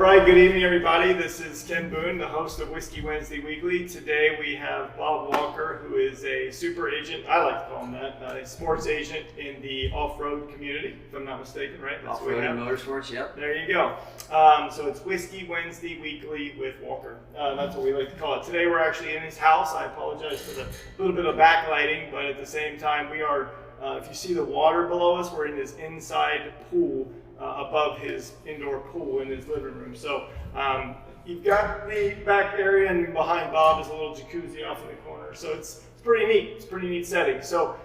right, good evening, everybody. This is Ken Boone, the host of Whiskey Wednesday Weekly. Today we have Bob Walker, who is a super agent, I like to call him that, a sports agent in the off-road community, if I'm not mistaken, right? That's off-road and motorsports, yep. There you go. So it's Whiskey Wednesday Weekly with Walker. That's what we like to call it. Today we're actually in his house. I apologize for the little bit of backlighting, but at the same time we are, if you see the water below us, we're in his inside pool. Above his indoor pool in his living room. So you've got the back area, and behind Bob is a little jacuzzi off in the corner. So it's pretty neat. It's a pretty neat setting. So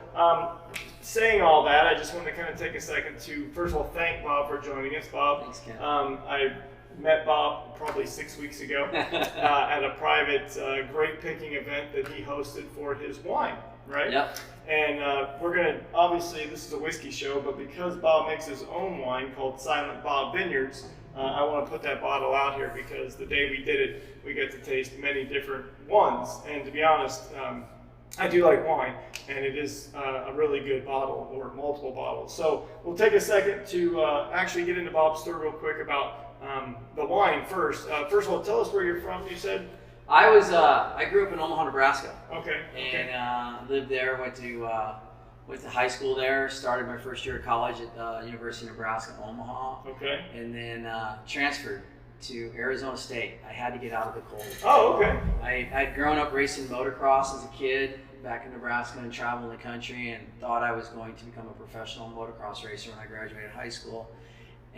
saying all that, I just want to kind of take a second to, first of all, thank Bob for joining us. Bob, thanks, Ken. I met Bob probably 6 weeks ago at a private grape picking event that he hosted for his wine, right? Yep. And we're going to, obviously, this is a whiskey show, but because Bob makes his own wine called Silent Bob Vineyards, I want to put that bottle out here because the day we did it, we get to taste many different ones. And to be honest, I do like wine, and it is a really good bottle, or multiple bottles. So we'll take a second to actually get into Bob's story real quick about the wine first. First of all, tell us where you're from, you said? I grew up in Omaha, Nebraska. Okay. And lived there, went to high school there, started my first year of college at University of Nebraska, Omaha. Okay. And then transferred to Arizona State. I had to get out of the cold. Oh, okay. I'd grown up racing motocross as a kid back in Nebraska and traveling the country, and thought I was going to become a professional motocross racer when I graduated high school.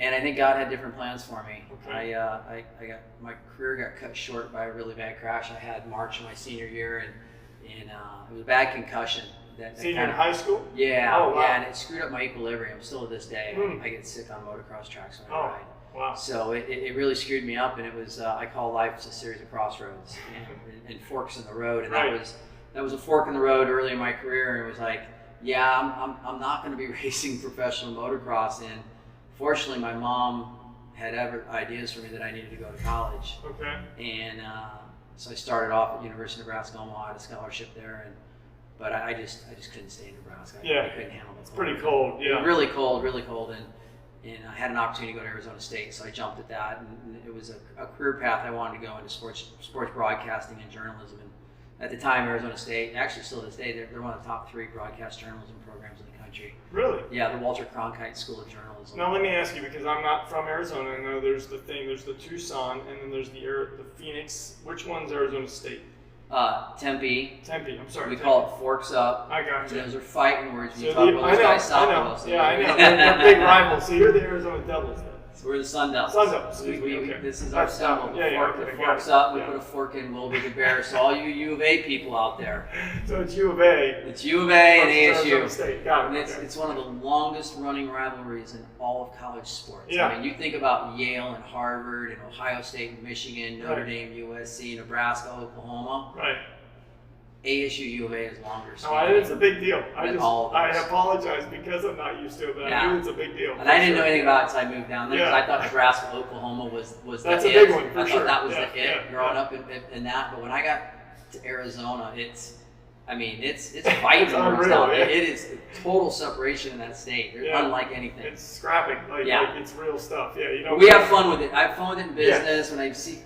And I think God had different plans for me. Okay. I got my career got cut short by a really bad crash I had March of my senior year, and it was a bad concussion. Senior in high school? Yeah, oh, wow. Yeah, and it screwed up my equilibrium. Still to this day, I get sick on motocross tracks when I ride. Wow. So it really screwed me up, and it was I call life a series of crossroads and forks in the road, and right. that was a fork in the road early in my career, and it was like, yeah, I'm not going to be racing professional motocross, and fortunately, my mom had ideas for me that I needed to go to college. Okay. And so I started off at University of Nebraska, Omaha. I had a scholarship there, but I just couldn't stay in Nebraska. Yeah. I couldn't handle it. It's pretty cold. Yeah. Really cold, and I had an opportunity to go to Arizona State, so I jumped at that. And it was a career path I wanted to go into sports broadcasting and journalism. And at the time, Arizona State, actually still to this day, they're one of the top 3 broadcast journalism programs in the country. Really? Yeah, the Walter Cronkite School of Journalism. Now let me ask you, because I'm not from Arizona. I know there's the Tucson, and then there's the Phoenix. Which one's Arizona State? Tempe. Tempe. I'm sorry. We call it Forks Up. I got you. Those are fighting words when So you talk about those guys south of us. Yeah, I know. They're big rivals. So you're the Arizona Devils then. So we're the Sun Devils. Sun Devils. Okay. This is our symbol. The forks up. We put a fork in. We'll be the bear. So all you U of A people out there. So it's U of A. It's U of A and Arizona State. Got it. And it's one of the longest running rivalries in all of college sports. Yeah. I mean, you think about Yale and Harvard and Ohio State and Michigan, Notre Dame, USC, Nebraska, Oklahoma. Right. ASU U of A is longer. No, it's a big deal. I apologize because I'm not used to it, but I knew it's a big deal. And I didn't know anything about it until I moved down there, because I thought Nebraska, Oklahoma was That's the a big one, for I sure. thought that was the it growing up in that. But when I got to Arizona, it's fighting It's unreal, down. yeah. It is total separation in that state. They're unlike anything. It's scrapping, like it's real stuff. Yeah, you know. We have fun with it. I have fun with it in business when I see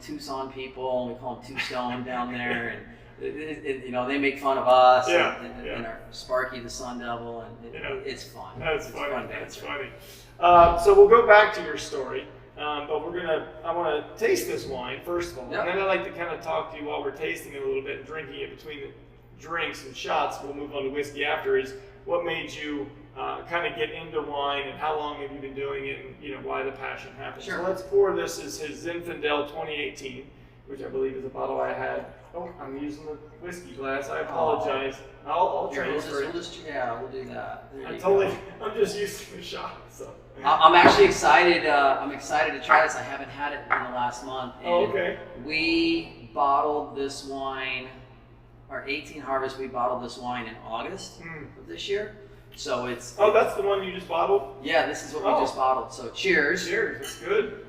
Tucson people, and we call them Tucson down there, and they make fun of us and our Sparky the Sun Devil, and it's fun. That's it's funny. Fun That's funny. So we'll go back to your story, but I want to taste this wine first of all, and then I'd like to kind of talk to you while we're tasting it a little bit and drinking it between the drinks and shots. We'll move on to whiskey after. Is what made you kind of get into wine, and how long have you been doing it, and why the passion happened. Sure. So let's pour this. Is his Zinfandel 2018, which I believe is a bottle I had. Oh, I'm using the whiskey glass. I apologize. I'll transfer it. We'll do that. I'm just used to the shot. So. I'm actually excited. I'm excited to try this. I haven't had it in the last month. And okay. We bottled this wine, our 18 harvest. We bottled this wine in August of this year. So it's. Oh, that's the one you just bottled? Yeah, this is what we just bottled. So cheers. Cheers. It's good.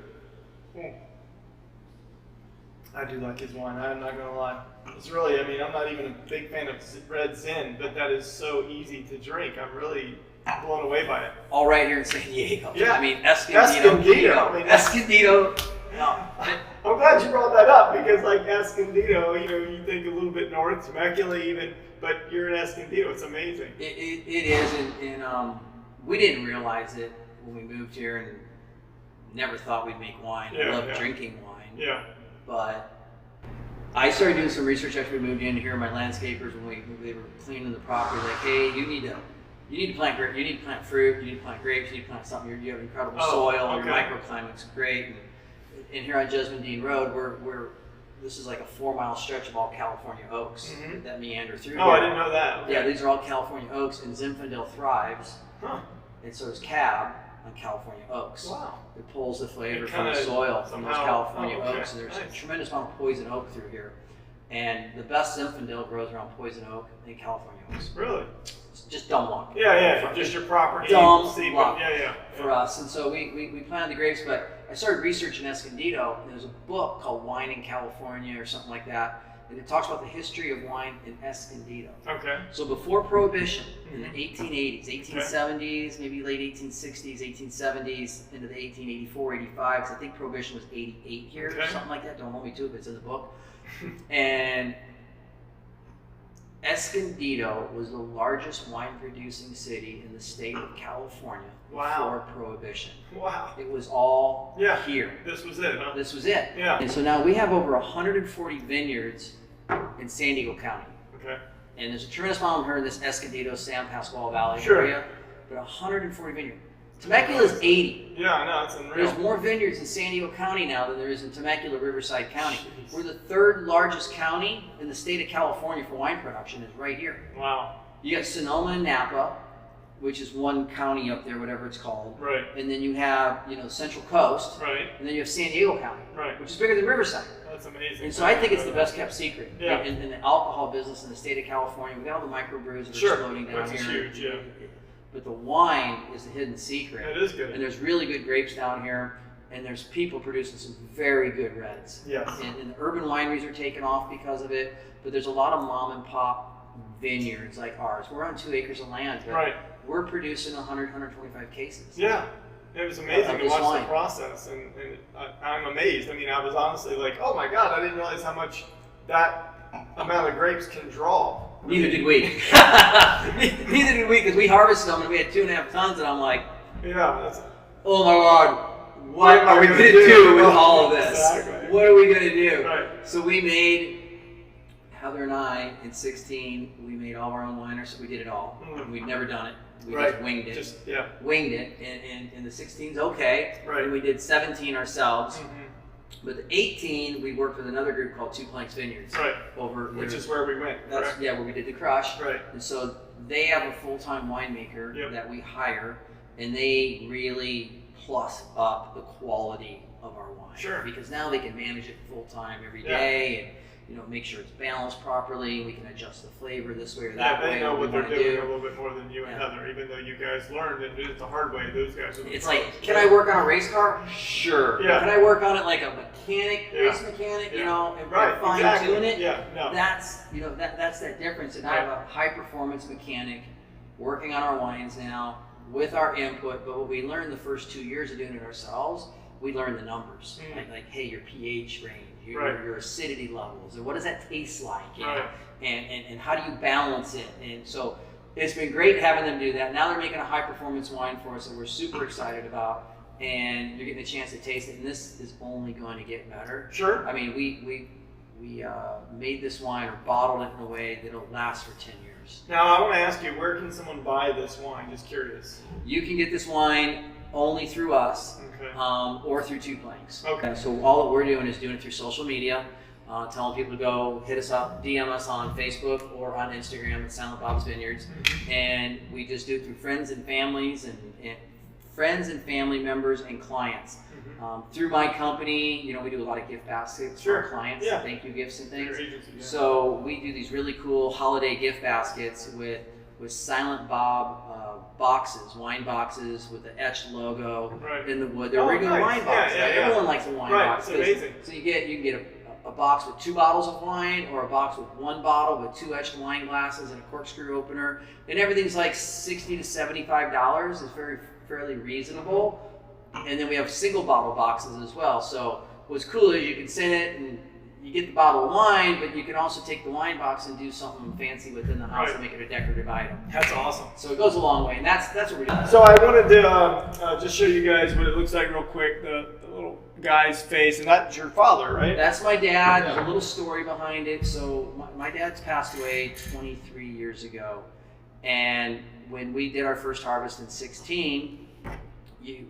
I do like his wine. I'm not gonna lie. It's really. I'm not even a big fan of Red Zin, but that is so easy to drink. I'm really blown away by it. All right here in San Diego. Yeah. I mean, Escondido. I mean, Escondido. No. I'm glad you brought that up because, like, Escondido, you think a little bit north, Temecula even, but you're in Escondido. It's amazing. It is, and we didn't realize it when we moved here, and never thought we'd make wine. Yeah, I love yeah. drinking wine. Yeah. But I started doing some research after we moved in here. My landscapers, when they were cleaning the property, like, hey, you need to plant grape, you need to plant fruit, you need to plant grapes, you need to plant something. You have incredible soil, okay. your microclimate's great. And here on Jesmond Dean Road, this is like a 4-mile stretch of all California oaks that meander through here. Oh, I didn't know that. Okay. Yeah, these are all California oaks, and Zinfandel thrives, and so does Cab on California oaks. Wow. It pulls the flavor It from the kinda soil from those somehow- California okay. oaks, and there's Nice. a tremendous amount of poison oak through here. And the best Zinfandel grows around poison oak and California oaks. Really? It's just dumb luck. Yeah. Just your property. Dumb seed, luck yeah. for us. And so we planted the grapes, but I started researching Escondido, and there's a book called Wine in California or something like that, and it talks about the history of wine in Escondido. Okay. So before Prohibition, in the 1880s, 1870s, maybe late 1860s, 1870s, into the 1884, 85s, I think Prohibition was 88 here, Okay. something like that. Don't hold me to it, but it's in the book. And Escondido was the largest wine-producing city in the state of California Wow. before Prohibition. Wow. It was all here. This was it, huh? This was it. Yeah. And so now we have over 140 vineyards in San Diego County. Okay. And there's a tremendous amount of her in this Escondido, San Pasqual Valley Sure. area, but 140 vineyards. Temecula is 80. Yeah, I know, it's unreal. There's more vineyards in San Diego County now than there is in Temecula, Riverside County. Jeez. We're the 3rd largest county in the state of California for wine production is right here. Wow. You got Sonoma and Napa, which is one county up there, whatever it's called. Right. And then you have, Central Coast, Right. and then you have San Diego County, Right. which is bigger than Riverside. That's amazing. And so I think it's the best kept secret Yeah. in the alcohol business in the state of California. We got all the microbrews that are Sure. exploding down Which is here. huge, yeah. But the wine is the hidden secret. It is good. And there's really good grapes down here, and there's people producing some very good reds. Yes. And the urban wineries are taking off because of it, but there's a lot of mom and pop vineyards like ours. We're on 2 acres of land, but Right. we're producing 100, 125 cases. Yeah. It was amazing Of to this watch wine. the process, and I'm amazed. I mean, I was honestly like, oh my God, I didn't realize how much that amount of grapes can draw. Neither did we. Neither did we, because we harvested them and we had 2.5 tons, and I'm like, Yeah, that's oh my God, what are we going to do with all of this? Exactly. What are we going to do? right. So we made, Heather and I, in 16, we made all our own wine. So we did it all. Mm. We'd never done it. We Right. just winged it. Yeah. Winged it. And the 16's okay. Right. And we did 17 ourselves. Mhm. But the 18, we worked with another group called Two Planks Vineyards. Right. Over Which is where we went. that's Correct? where we did the crush. Right. And so they have a full-time winemaker Yep. that we hire, and they really plus up the quality of our wine. Sure. Because now they can manage it full-time every Yeah. day, and make sure it's balanced properly. We can adjust the flavor this way or Yeah, that way. they know we what they're wanna doing do. a little bit more than you and Yeah. Heather, even though you guys learned and did it the hard way. Those guys are the It's pros. like, can I work on a race car? Sure. Yeah. Can I work on it like a mechanic, Yeah. race mechanic, Yeah. and Right, fine exactly. tune it? Yeah, no. That's that's that difference. And I have a high performance mechanic working on our wines now with our input. But what we learned the first 2 years of doing it ourselves, we learned the numbers. Mm. Like, hey, your pH range, Right. your acidity levels, and what does that taste like? Right. And how do you balance it? And so it's been great having them do that. Now they're making a high performance wine for us that we're super excited about. And you're getting a chance to taste it, and this is only going to get better. Sure. I mean, we made this wine or bottled it in a way that'll last for 10 years. Now, I want to ask you, where can someone buy this wine? Just curious. You can get this wine only through us Okay. or through Two Planks. Okay. So all that we're doing is doing it through social media, telling people to go hit us up, DM us on Facebook or on Instagram at Silent Bob's Vineyards. Mhm. And we just do it through friends and families and friends and family members and clients. Mhm. Through my company, we do a lot of gift baskets for Sure. our clients, Yeah. thank you gifts and Your things. agency, yeah. So we do these really cool holiday gift baskets with Silent Bob boxes, wine boxes with the etched logo Right. in the wood. They're Oh, regular nice. wine Yeah, boxes. yeah, yeah. Everyone likes a wine Right, box. it's amazing. So you can get a box with 2 bottles of wine or a box with 1 bottle with 2 etched wine glasses and a corkscrew opener, and everything's like $60 to $75. It's fairly reasonable. And then we have single bottle boxes as well. So what's cool is you can send it and you get the bottle of wine, but you can also take the wine box and do something fancy within the house and make it a decorative item. That's awesome. So it goes a long way, and that's what we're doing. So I wanted to just show you guys what it looks like real quick, the little guy's face, and that's your father, right? That's my dad. There's a little story behind it. So my dad's passed away 23 years ago, and when we did our first harvest in 16,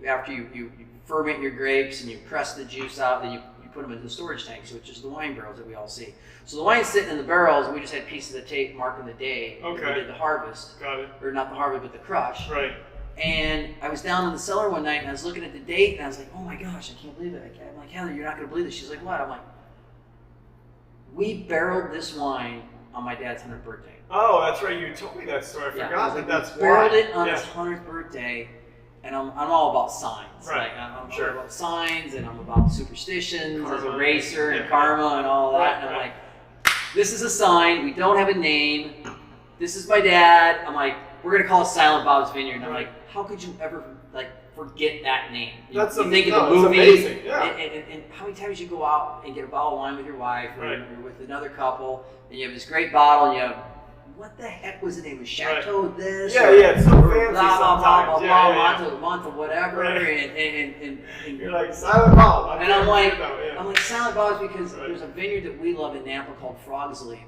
after you ferment your grapes and you press the juice out, then you put them into the storage tanks, which is the wine barrels that we all see. So the wine's sitting in the barrels, and we just had pieces of tape marking the day when we did the harvest. Got it. Or not the harvest, but the crush. Right. And I was down in the cellar one night, and I was looking at the date, and I was like, oh my gosh, I can't believe it. I'm like, Heather, you're not going to believe this. She's like, what? I'm like, we barreled this wine on my dad's 100th birthday. Oh, that's right. You told me that story. I forgot that that's why. Barreled it on his 100th birthday. And I'm all about signs. Right. Like I'm sure about signs, and I'm about superstitions as a Karma. racer and karma and all that. Right, and I'm right. like, this is a sign. We don't have a name. This is my dad. I'm like, we're gonna call it Silent Bob's Vineyard. And I'm Right. like, how could you ever forget that name? You That's think of the it's movie, amazing. Yeah. and how many times you go out and get a bottle of wine with your wife or Right. you're with another couple, and you have this great bottle, and you have, what the heck was the name? It was Chateau this? Yeah, or, it's so or fancy blah, blah, blah, sometimes. blah, Yeah. blah, month of whatever, Right. and You're like, Silent Bob. and I'm like, yeah. I'm like Silent Bob's because Right. there's a vineyard that we love in Nampa called Frog's Leap,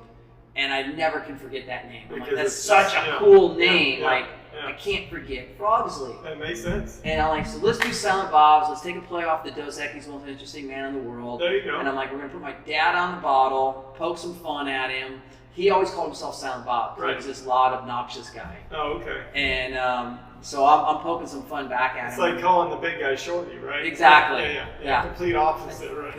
and I never can forget that name. I'm like, Because that's it's such just- a yeah, cool yeah, name. yeah, Like, yeah. I can't forget Frog's Leap. That makes sense. And I'm like, so let's do Silent Bob's. Let's take a play off the Dos Equis, most interesting man in the world. There you go. And I'm like, we're gonna put my dad on the bottle, poke some fun at him. He always called himself Silent Bob. Right. He was this loud, obnoxious guy. Oh, okay. And so I'm poking some fun back at It's him. like calling the big guy Shorty, right? Exactly. Yeah. Complete opposite, right?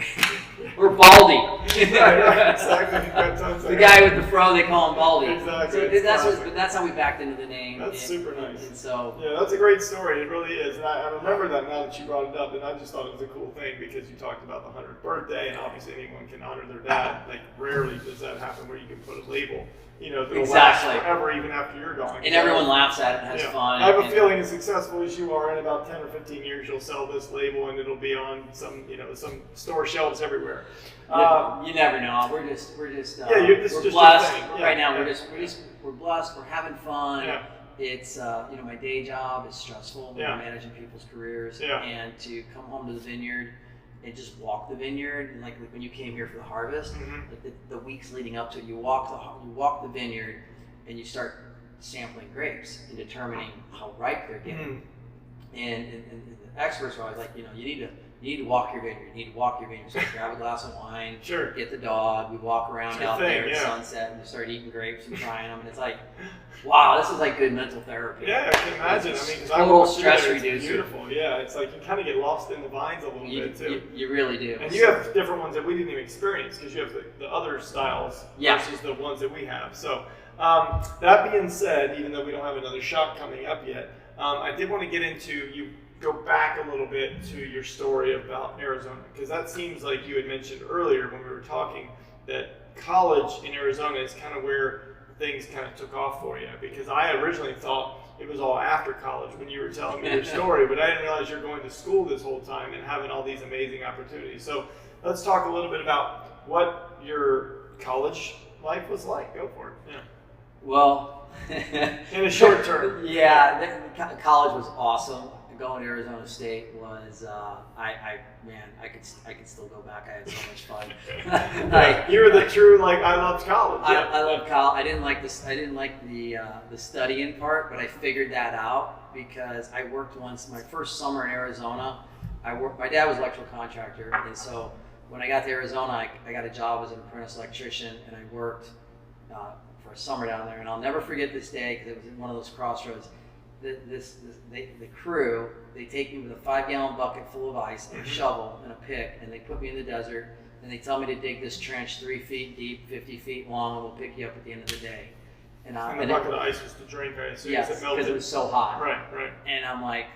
Or Baldy. right, exactly. The guy with the fro, they call him Baldy. Exactly. So It's that's classic. that's how we backed into the name. That's super nice. And so Yeah, that's a great story. It really is. And I remember that now that you brought it up, and I just thought it was a cool thing because you talked about the 100th birthday, and obviously anyone can honor their dad. Like, rarely does that happen where you can put a label, that'll Exactly. last forever, even after you're gone. and everyone laughs at it and has Yeah. fun. I have a and- feeling as successful as you are, in about 10 or 15 years, you'll sell this label and it'll be on some store shelves everywhere. You never know. We're just this is we're just your blessed thing. Yeah, right now. yeah. We're blessed. We're having fun. Yeah. It's my day job is stressful. Yeah. We're managing people's careers, Yeah. and to come home to the vineyard and just walk the vineyard, and like when you came here for the harvest, Mhm. like the weeks leading up to it, you walk the vineyard and you start sampling grapes and determining how ripe they're getting. Mhm. And the experts are always like, you need to walk your vineyard. You need to walk your vineyard. So grab a glass of wine, Sure. get the dog. We walk around It's your out thing, there at yeah. sunset and we start eating grapes and trying them. And it's like, wow, this is like good mental therapy. Yeah, I can imagine. It's I mean, 'cause total walked through stress there, it's reducer. Beautiful. Yeah, it's like you kind of get lost in the vines a little bit too. You really do. And you have different ones that we didn't even experience because you have the other styles Yeah. versus the ones that we have. So that being said, even though we don't have another shot coming up yet, I did want to get into you. Go back a little bit to your story about Arizona, because that seems like you had mentioned earlier when we were talking that college in Arizona is kind of where things kind of took off for you, because I originally thought it was all after college when you were telling me your story, but I didn't realize you're going to school this whole time and having all these amazing opportunities. So let's talk a little bit about what your college life was like. Go for it. Yeah. Well, In a short term. Yeah, college was awesome. Going to Arizona State was, I could still go back. I had so much fun. You were the true, I loved college. Yeah. I love college. I didn't like this. I didn't like the studying part, but I figured that out because I worked once. My first summer in Arizona, my dad was an electrical contractor, and so when I got to Arizona, I got a job as an apprentice electrician, and I worked for a summer down there. And I'll never forget this day because it was in one of those crossroads. The crew, they take me with a 5-gallon bucket full of ice and a shovel and a pick, and they put me in the desert, and they tell me to dig this trench 3 feet deep, 50 feet long, and we'll pick you up at the end of the day. And the bucket of ice was to drink, I assume, yes, as it melted. because it was so hot. Right. And I'm like,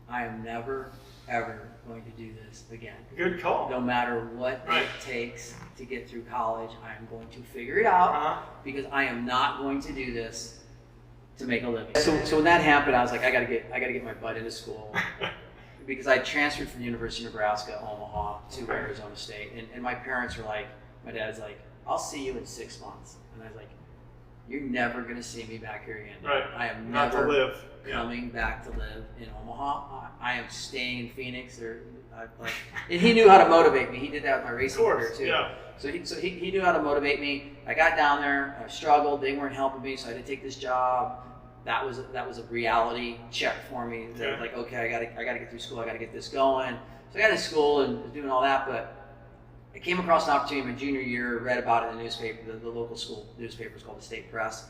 I am never, ever going to do this again. Good call. No matter what Right. it takes to get through college, I am going to figure it out because I am not going to do this to make a living. So when that happened, I was like, I gotta get my butt into school. Because I transferred from the University of Nebraska, Omaha, to Arizona State. And my parents were like, my dad's like, I'll see you in 6 months. And I was like, you're never going to see me back here again. Right. I am Not never to live. coming back to live in Omaha. I am staying in Phoenix. And he knew how to motivate me. He did that with my racing career too. Yeah. So he knew how to motivate me. I got down there. I struggled. They weren't helping me, so I had to take this job. That was a reality check for me. That was like, okay, I gotta get through school. I gotta get this going. So I got in school and was doing all that, but I came across an opportunity in my junior year. Read about it in the newspaper. The local school newspaper is called the State Press,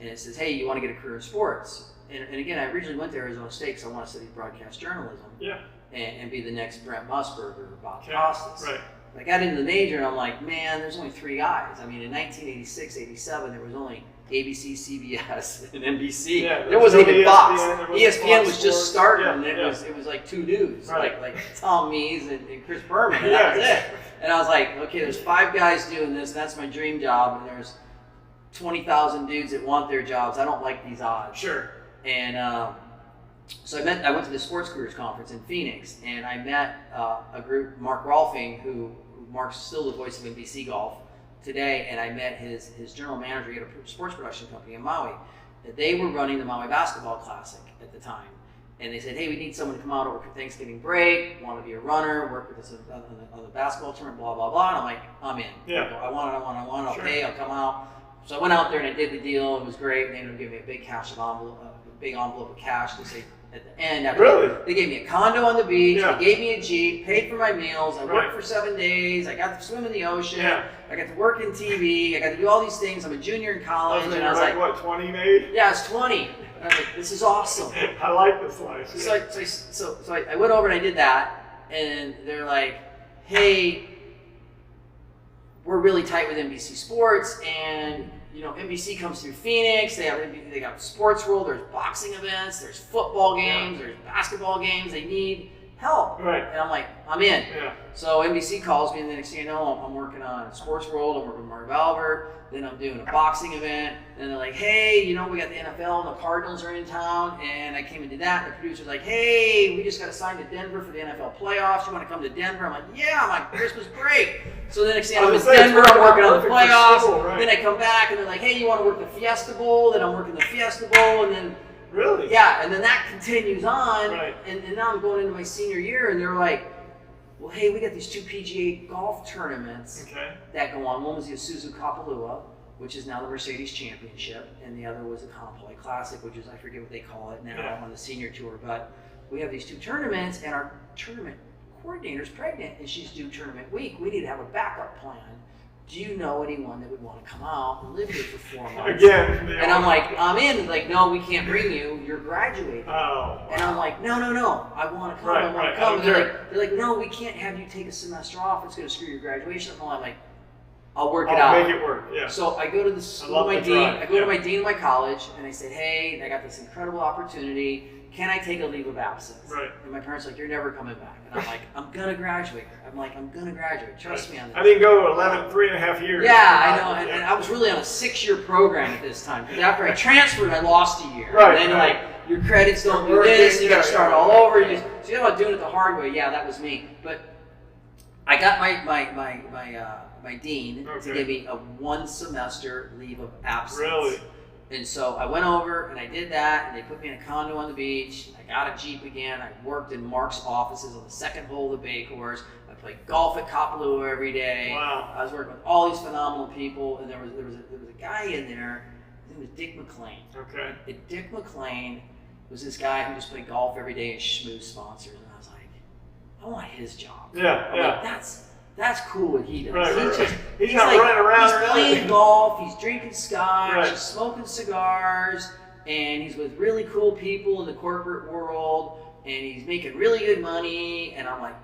and it says, hey, you want to get a career in sports? And again, I originally went to Arizona State because I want to study broadcast journalism. Yeah. And be the next Brent Musburger or Bob Costas. Right. I got into the major and I'm like, man, there's only 3 guys. I mean, in 1986, 87, there was only ABC, CBS, and NBC. Yeah, there wasn't even ESPN, Fox. there wasn't ESPN Fox was just Sports. starting, Yeah, and it was like 2 dudes, Right. like Tom Mees and Chris Berman, and that was it. And I was like, okay, there's 5 guys doing this, and that's my dream job, and there's 20,000 dudes that want their jobs. I don't like these odds. Sure. And so I went to the Sports Careers Conference in Phoenix, and I met a group, Mark Rolfing, who Mark's still the voice of NBC Golf today, and I met his general manager. He had a sports production company in Maui. They were running the Maui Basketball Classic at the time, and they said, hey, we need someone to come out over Thanksgiving break, want to be a runner, work with us on the basketball tournament, blah, blah, blah. And I'm like, I'm in. Yeah. I want it, I'll Sure. pay, I'll come out. So I went out there and I did the deal. It was great. They ended up giving me a big envelope of cash to say at the end. Really? They gave me a condo on the beach. Yeah. They gave me a Jeep, paid for my meals. I Right. worked for 7 days. I got to swim in the ocean. Yeah. I got to work in TV. I got to do all these things. I'm a junior in college. And I was like, what, 20 maybe? yeah, I was 20. And I was like, this is awesome. I like this life. Yeah. So I went over and I did that. And they're like, hey, we're really tight with NBC Sports, and NBC comes through Phoenix. They got Sports World. There's boxing events. There's football games. There's basketball games. They need help. Right. And I'm like, I'm in. Yeah. So NBC calls me, and the next thing you know, I'm working on Sports World. I'm working with Marv Albert. Then I'm doing a boxing event. Then they're like, hey, we got the NFL and the Cardinals are in town. And I came and did that. And the producer's like, hey, we just got assigned to Denver for the NFL playoffs. You want to come to Denver? I'm like, yeah, I'm on Christmas break. So the next thing I'm in Denver, I'm working on the playoffs. School, right. Then I come back and they're like, hey, you want to work the Fiesta Bowl? Then I'm working the Fiesta Bowl. And then, Really? yeah, and then that continues on. Right. And now I'm going into my senior year, and they're like, well, hey, we got these 2 PGA golf tournaments Okay. that go on. One was the Isuzu Kapalua, which is now the Mercedes Championship, and the other was the Comploy Classic, which is, I forget what they call it now Yeah. on the senior tour. But we have these 2 tournaments, and our tournament coordinator's pregnant, and she's due tournament week. We need to have a backup plan. Do you know anyone that would want to come out and live here for 4 months? Again. And I'm like, I'm in. Like, no, we can't bring you. You're graduating. Oh. And I'm like, no, I want to come. Right, I want right. to come. And Okay. they're like, no, we can't have you take a semester off. It's going to screw your graduation. And I'm like, I'll work it I'll out. make it work. Yeah. So I go to the school, love my the dean. drive, I go to yeah. my dean of my college, and I said, hey, I got this incredible opportunity. Can I take a leave of absence? Right. And my parents are like, you're never coming back. And I'm like, I'm gonna graduate. I'm gonna graduate. Trust me on this. I didn't go 3.5 years. Yeah, I know, and I was really on a 6-year program at this time. Because after I transferred, I lost a year. Right, And then right. like your credits don't do Working, this, you got to yeah, start yeah. all over. So you know about doing it the hard way. Yeah, that was me. But I got my dean to Okay. give me a 1 semester leave of absence. Really? And so I went over and I did that, and they put me in a condo on the beach. I got a Jeep again. I worked in Mark's offices on the 2nd hole of the Bay Course. I played golf at Kapalua every day. Wow. I was working with all these phenomenal people, and there was a guy in there. His name was Dick McLean. Okay. And Dick McLean was this guy who just played golf every day and schmoozed sponsors, and I was like, I want his job. Yeah. I'm Yeah. like, that's cool what he does. Right, He's right, just right. He's not running around He's or playing anything. golf. He's drinking scotch. Right. He's smoking cigars, and he's with really cool people in the corporate world, and he's making really good money. And I'm like,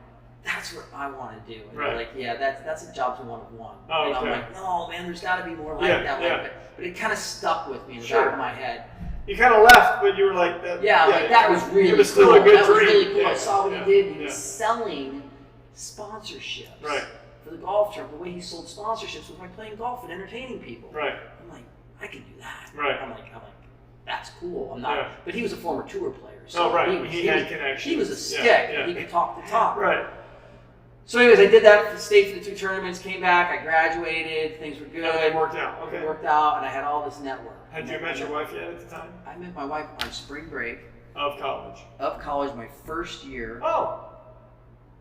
that's what I want to do. And Right. they're like, yeah, that's a job's a 1-of-1. Oh, and I'm okay. like, no, man, there's got to be more like Yeah, that. yeah. But it kind of stuck with me in the Sure. back of my head. you kind of left, but you were like, that, like that was really it was still cool. a good That was dream. really cool. Yeah, I saw what yeah, he did. He yeah. was selling sponsorships Right. for the golf tournament. The way he sold sponsorships was by playing golf and entertaining people. Right. I'm like, I can do that. Right. I'm like, that's cool. I'm not. Yeah. But he was a former tour player. So Oh, right. He had was, connections. he was a stick. Yeah. He could talk the talk. Right. So anyways, I did that, stayed for the 2 tournaments, came back, I graduated, things were good. Everything worked out. Okay. It worked out, and I had all this network. Had you met your wife yet at the time? I met my wife on spring break Of college. of college, my first year Oh,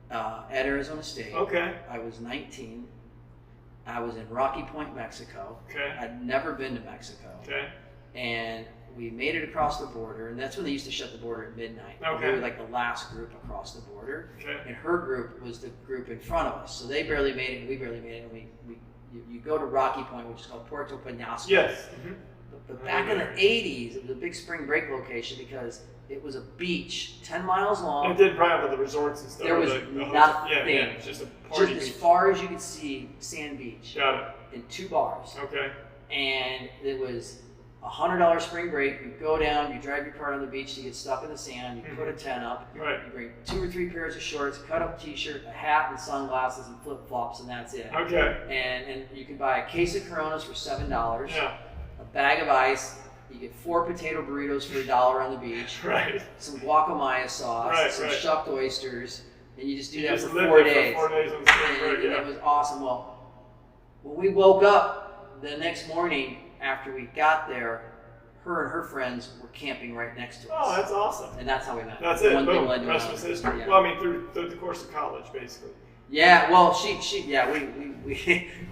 at Arizona State. okay. I was 19. I was in Rocky Point, Mexico. Okay. I'd never been to Mexico. Okay. And we made it across the border, and that's when they used to shut the border at midnight. Okay. We were like the last group across the border. Okay. And her group was the group in front of us. So they barely made it, and we barely made it. And you go to Rocky Point, which is called Puerto Penasco. Yes. Mm-hmm. But back in the 80s, it was a big spring break location because it was a beach 10 miles long. It did probably have the resorts and stuff. There was the nothing. Yeah, it's just a party Just as beach. far as you could see, sand beach. Got it. In 2 bars. Okay. And it was $100 spring break. You go down, you drive your car on the beach to get stuck in the sand, you put a tent up, Right. you bring 2 or 3 pairs of shorts, cut up t-shirt, a hat and sunglasses and flip-flops, and that's it. Okay. And you can buy a case of Coronas for $7, Yeah. a bag of ice, you get 4 potato burritos for $1 on the beach, Right. some guacamole sauce, Right, some right. shucked oysters, and you just do You that just for lived 4 there days. For 4 days on spring And break. it Yeah. was awesome. Well, when we woke up the next morning after we got there, her and her friends were camping right next to us. Oh, that's awesome. And that's how we met. That's it. One thing Boom. led to Rest another. was history. Yeah. Well, I mean, through the course of college, basically. Yeah, well,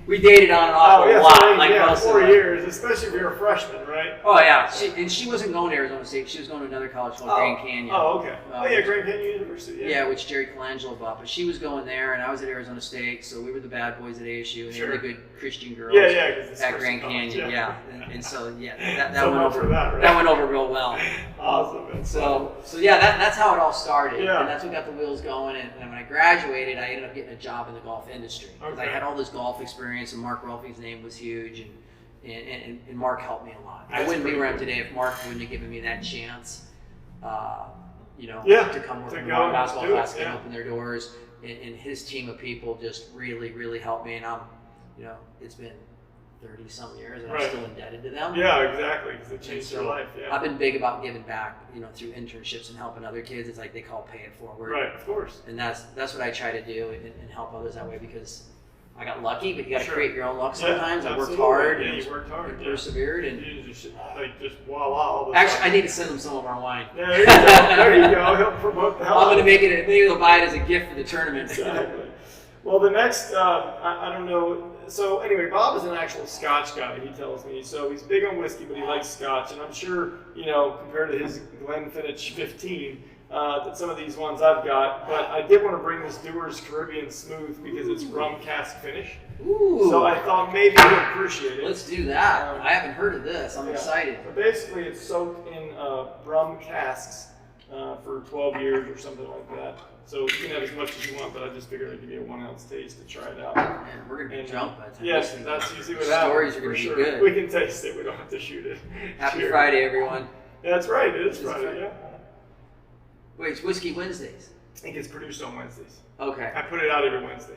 we dated on and off Oh, yeah. a lot, So, like yeah, most of 4 us. years, especially if you're a freshman, right? Oh yeah, she wasn't going to Arizona State. She was going to another college called Grand Canyon. Oh, okay. Oh, yeah, Grand Canyon University. Yeah. Yeah, which Jerry Colangelo bought. But she was going there, and I was at Arizona State, so we were the bad boys at ASU, and they were the good Christian girls Yeah, because at Grand Canyon. Yeah, and so that So went much over. for that, right? That went over real well. Awesome. And So yeah, that's how it all started, Yeah. and that's what got the wheels going. And when I graduated, I ended up getting a job in the golf industry because I Okay. had all this golf experience, and Mark Rolfe's name was huge, and Mark helped me a lot. I That's wouldn't be pretty where I'm cool. today if Mark wouldn't have given me that chance. Yeah, To come work to with go Mark and Basketball do it, Classic and yeah. open their doors, and his team of people just really helped me, and it's been 30 some years, and Right. I'm still indebted to them. Yeah, exactly, because it changed So, your life. Yeah. I've been big about giving back, through internships and helping other kids. It's like they call pay it forward. Right, of course. And that's what I try to do and help others that way because I got lucky, but you got to Sure. create your own luck Yeah, sometimes. I worked absolutely. hard Yeah, and you worked hard. and Yeah. persevered. And You just voila all the actually, I time. need to send them some of our wine. Yeah, there you go. There you go. Help promote the hell I'm out going of to it. make it. Maybe they'll buy it as a gift for the tournament. Exactly. Well, the next, I don't know. So anyway, Bob is an actual Scotch guy, he tells me. So he's big on whiskey, but he likes Scotch. And I'm sure, compared to his Glenfiddich 15, that some of these ones I've got. But I did want to bring this Dewar's Caribbean Smooth because it's rum cask finish. Ooh. So I thought maybe you'd appreciate it. Let's do that. I haven't heard of this. I'm Yeah. excited. But basically, it's soaked in rum casks for 12 years or something like that. So you can have as much as you want, but I just figured I'd give you a 1 ounce taste to try it out. Man, we're going to be And, drunk by the time Yes, this thing that's goes. usually what Stories happens. are For going to sure. be good. We can taste it. We don't have to shoot it. Happy Cheers. Friday, everyone. That's right. It is It's Friday. Friday. Yeah. Wait, it's Whiskey Wednesdays. It gets produced on Wednesdays. Okay. I put it out every Wednesday.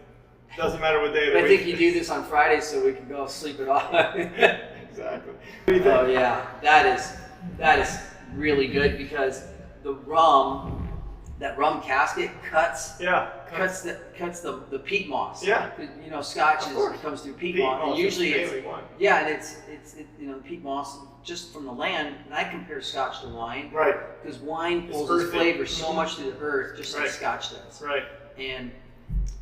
Doesn't matter what day of the I week. think you do this on Fridays so we can go sleep it off. Exactly. What do you think? Oh yeah, that is really good because the rum, that rum casket cuts Yeah. the peat moss. Yeah. 'Cause, Scotch Of course. comes through peat Peat moss, and moss usually is it's mainly one. yeah, and it's the peat moss just from the land. And I compare Scotch to wine Right. because wine It's pulls its earthy. flavor so much through the earth, just like Right. Scotch does. Right. And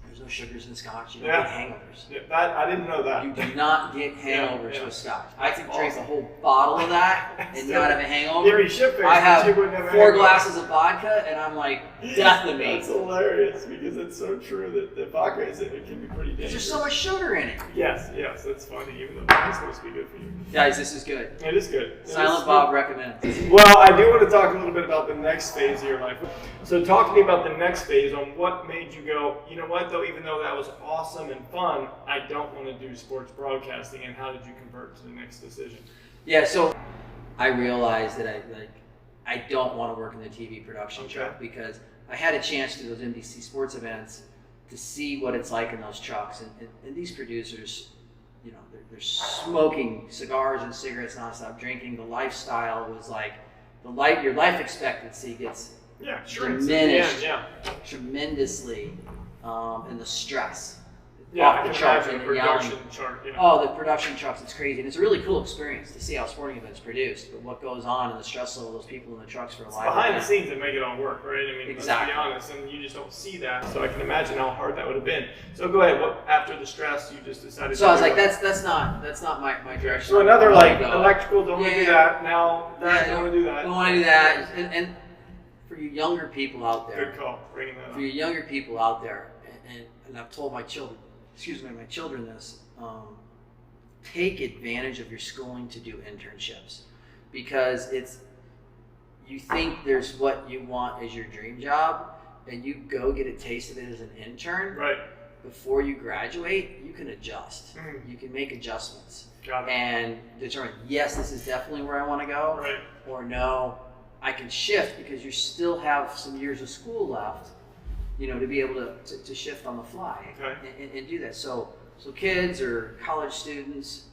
there's no sugars in Scotch. You don't Yeah. get hangovers. Yeah, that I didn't know that. You do not get Yeah, hangovers yeah. with Scotch. I could drink a Awesome. whole bottle of that and not have a hangover. Give me shit face. I have but you wouldn't have a 4 hangover. glasses of vodka and I'm like, death to me. That's hilarious because it's so true that the vodka it can be pretty dangerous. There's so much sugar in it. Yes, that's funny. Even though vodka's supposed to be good for you. Guys, this is good. It is good. It Silent is Bob good. recommends. Well, I do want to talk a little bit about the next phase of your life. So talk to me about the next phase on what made you go, you know what though, even though that was awesome and fun, I don't want to do sports broadcasting, and how did you convert to the next decision? Yeah, so I realized that I don't want to work in the TV production truck, because I had a chance to do those NBC sports events to see what it's like in those trucks, and these producers, you know, they're smoking cigars and cigarettes nonstop, drinking. The lifestyle was like your life expectancy gets diminished tremendously, and the stress. Yeah, I can imagine the production chart. Yeah. Oh, the production trucks, it's crazy. And it's a really cool experience to see how sporting events produced, but what goes on and the stress level of those people in the trucks for a live behind event. the scenes that make it all work, right? I mean, exactly. Let's be honest, and you just don't see that. So I can imagine how hard that would have been. So go ahead. What after the stress, you just decided? So I was like, that's not my direction. So another like electrical, don't want to do that. Now that don't want to do that. Don't want to do that. And for you younger people out there, good call, bringing that up. For you younger people out there, and I've told my children this, take advantage of your schooling to do internships, because you think there's what you want as your dream job, and you go get a taste of it as an intern. Right. Before you graduate, you can adjust. You can make adjustments. Got it. And determine, yes, this is definitely where I want to go. Right. Or no, I can shift, because you still have some years of school left, you know, to be able to shift on the fly and do that. So kids or college students,